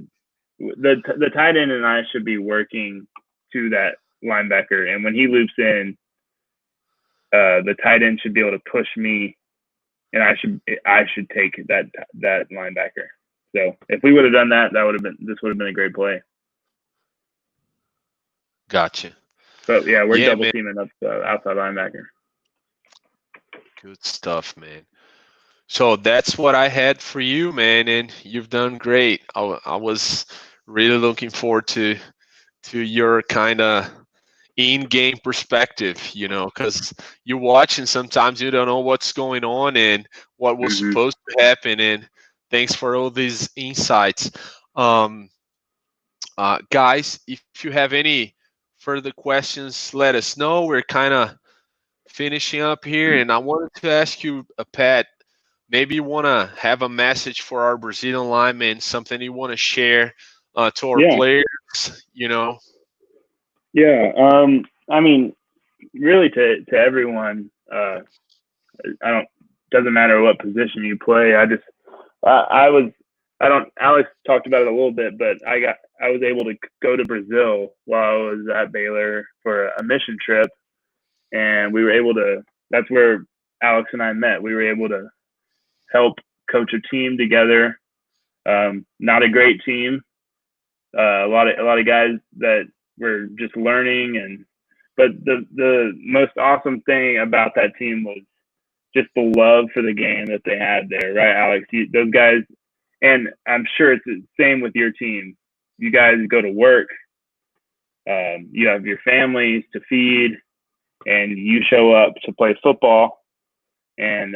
the tight end and I should be working to that linebacker, and when he loops in, the tight end should be able to push me, and I should take that linebacker. So if we would have done that, this would have been a great play. Gotcha. But yeah, we're double teaming up outside linebacker. Good stuff, man. So that's what I had for you, man, and you've done great. I was really looking forward to your kind of in-game perspective, you know, because you're watching, sometimes you don't know what's going on and what was supposed to happen. And thanks for all these insights. Guys, if you have any further questions, let us know. We're kind of finishing up here, and I wanted to ask you, Pat, maybe you want to have a message for our Brazilian linemen, something you want to share to our players, you know? Yeah, I mean, really to everyone, doesn't matter what position you play. Alex talked about it a little bit, but I was able to go to Brazil while I was at Baylor for a mission trip, and that's where Alex and I met. We were able to help coach a team together. Not a great team. A lot of guys that were just learning, but the most awesome thing about that team was just the love for the game that they had there, right, Alex? Those guys, and I'm sure it's the same with your team. You guys go to work. You have your families to feed, and you show up to play football, and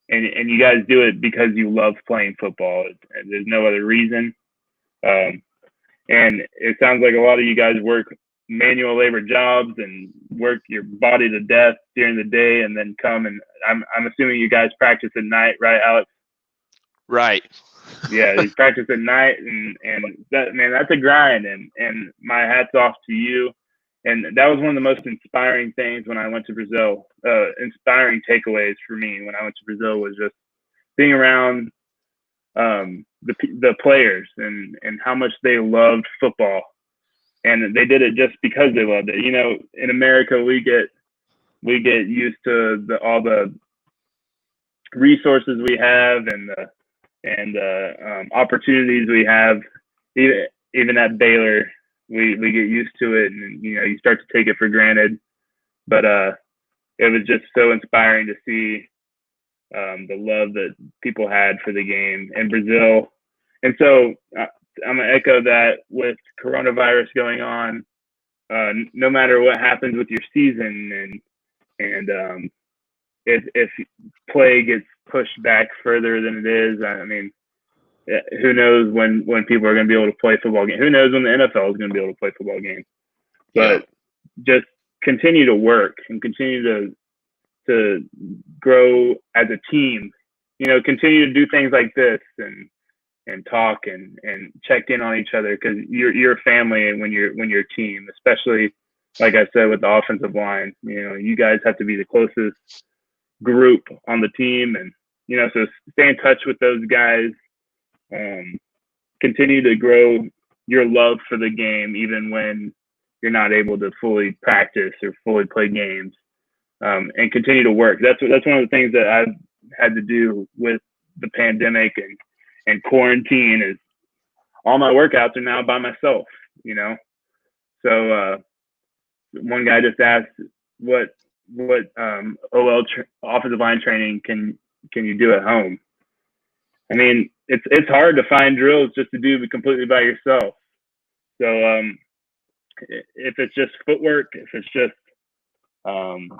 you guys do it because you love playing football. There's no other reason. And it sounds like a lot of you guys work manual labor jobs and work your body to death during the day, and then come and I'm assuming you guys practice at night, right, Alex? Right. Yeah, you practice at night, and that, man, that's a grind, and my hat's off to you. And that was one of the most inspiring things when I went to Brazil. Inspiring takeaways for me when I went to Brazil was just being around the players and how much they loved football, and they did it just because they loved it. You know, in America, we get used to all the resources we have and opportunities we have. Even at Baylor, we get used to it, and you start to take it for granted. But it was just so inspiring to see the love that people had for the game in Brazil. And so I'm gonna echo that with coronavirus going on. No matter what happens with your season, and if play gets pushed back further than it is, I mean, who knows when people are going to be able to play football games? Who knows when the NFL is going to be able to play football games? But just continue to work and continue to grow as a team. Continue to do things like this and talk and check in on each other, because you're a family when you're a team, especially like I said with the offensive line. You guys have to be the closest group on the team, and so stay in touch with those guys. Continue to grow your love for the game, even when you're not able to fully practice or fully play games, and continue to work. That's one of the things that I've had to do with the pandemic and quarantine is all my workouts are now by myself. So one guy just asked what offensive line training can you do at home? I mean, it's hard to find drills just to do completely by yourself. So if it's just footwork, if it's just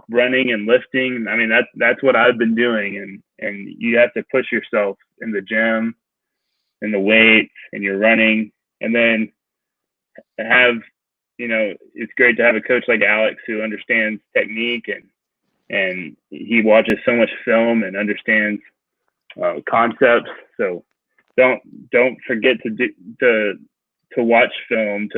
running and lifting, I mean, that's what I've been doing. And you have to push yourself in the gym, in the weights, and you're running. And then have, it's great to have a coach like Alex who understands technique and he watches so much film and understands concepts. So don't forget to watch film.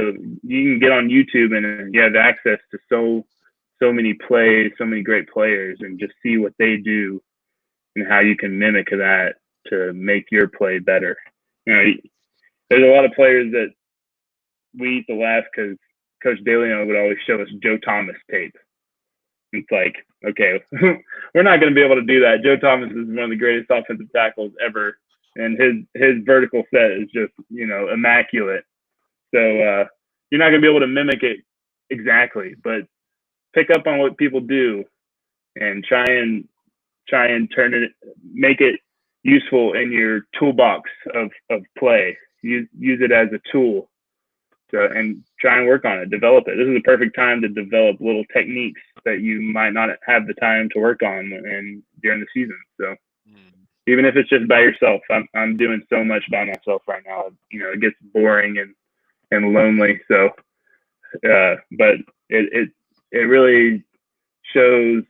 You can get on YouTube and you have access to so many plays, so many great players, and just see what they do and how you can mimic that to make your play better. There's a lot of players that we used to laugh because Coach DeLeon would always show us Joe Thomas tape. It's like, okay, we're not going to be able to do that. Joe Thomas is one of the greatest offensive tackles ever, and his vertical set is just, immaculate. So you're not going to be able to mimic it exactly, but pick up on what people do and try and make it useful in your toolbox of play. Use it as a tool. And try and work on it, develop it. This is the perfect time to develop little techniques that you might not have the time to work on during the season. So even if it's just by yourself, I'm doing so much by myself right now. It gets boring and lonely. So, but it really shows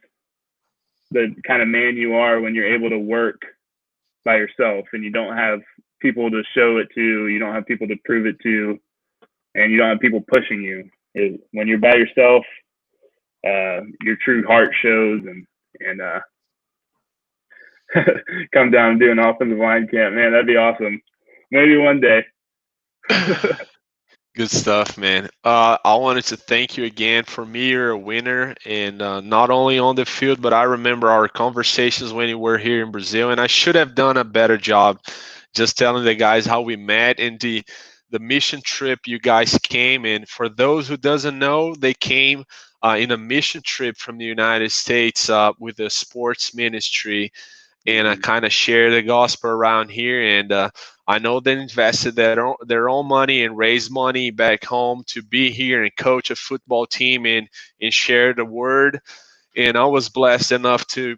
the kind of man you are when you're able to work by yourself and you don't have people to show it to, you don't have people to prove it to, and you don't have people pushing you. When you're by yourself, your true heart shows, and come down and do an offensive line camp. Man, that'd be awesome. Maybe one day. Good stuff, man. I wanted to thank you again. For me, you're a winner, and not only on the field, but I remember our conversations when you were here in Brazil, and I should have done a better job just telling the guys how we met and the mission trip you guys came in. For those who doesn't know, they came in a mission trip from the United States with a sports ministry, and I kind of share the gospel around here. And I know they invested their own money and raised money back home to be here and coach a football team and share the word. And I was blessed enough to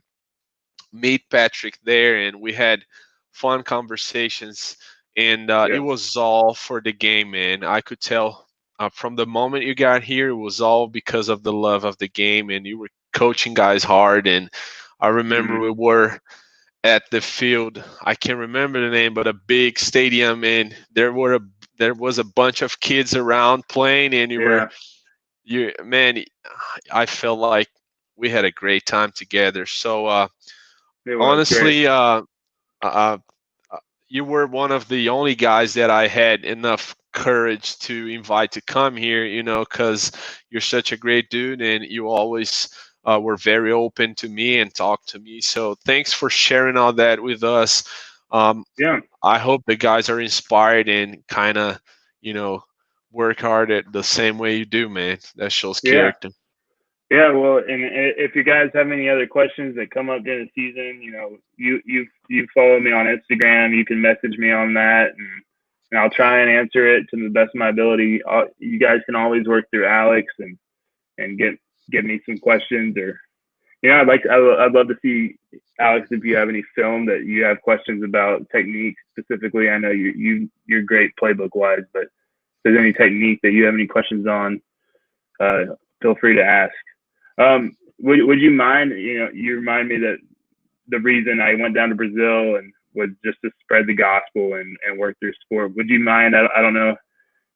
meet Patrick there, and we had fun conversations. And it was all for the game, man. I could tell from the moment you got here, it was all because of the love of the game, and you were coaching guys hard. And I remember we were at the field. I can't remember the name, but a big stadium, and there was a bunch of kids around playing, and man, I felt like we had a great time together. So honestly, you were one of the only guys that I had enough courage to invite to come here, because you're such a great dude, and you always were very open to me and talk to me. So thanks for sharing all that with us. I hope the guys are inspired and kind of, work hard at the same way you do, man. That shows character. Yeah, well, and if you guys have any other questions that come up during the season, you follow me on Instagram. You can message me on that, and I'll try and answer it to the best of my ability. You guys can always work through Alex and get me some questions, or I'd love to see, Alex, if you have any film that you have questions about technique specifically. I know you're great playbook wise, but if there's any technique that you have any questions on, feel free to ask. Would you mind, you remind me that the reason I went down to Brazil and was just to spread the gospel and work through sport. Would you mind, I don't know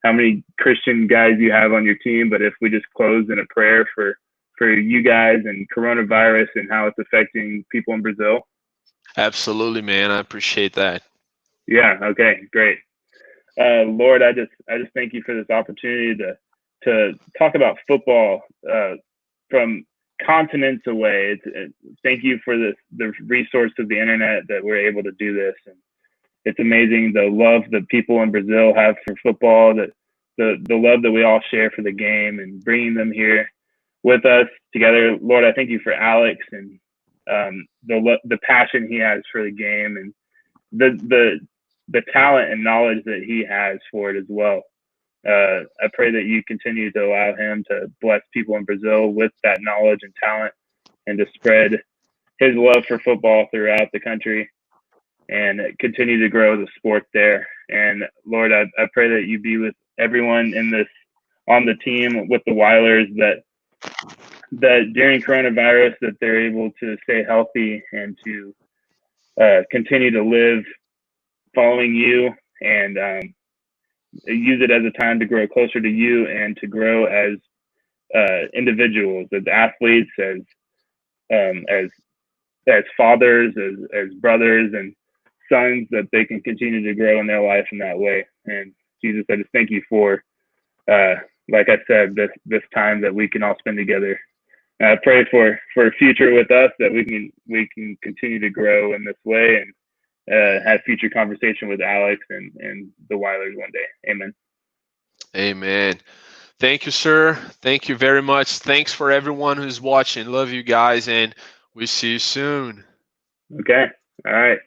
how many Christian guys you have on your team, but if we just close in a prayer for you guys and coronavirus and how it's affecting people in Brazil? Absolutely, man. I appreciate that. Yeah. Okay, great. Lord, I just thank you for this opportunity to talk about football from continents away. Thank you for the resource of the internet that we're able to do this. And it's amazing the love that people in Brazil have for football, that the love that we all share for the game, and bringing them here with us together. Lord, I thank you for Alex and the passion he has for the game, and the talent and knowledge that he has for it as well. I pray that you continue to allow him to bless people in Brazil with that knowledge and talent, and to spread his love for football throughout the country and continue to grow the sport there. And Lord, I pray that you be with everyone on the team with the Weilers, that during coronavirus that they're able to stay healthy and to continue to live following you, and use it as a time to grow closer to you and to grow as individuals, as athletes, as fathers, as brothers and sons, that they can continue to grow in their life in that way. And Jesus, I just thank you for, like I said, this time that we can all spend together. And I pray for a future with us, that we can continue to grow in this way, and have future conversation with Alex and the Weilers one day. Amen. Amen. Thank you, sir. Thank you very much. Thanks for everyone who's watching. Love you guys, and we'll see you soon. Okay. All right.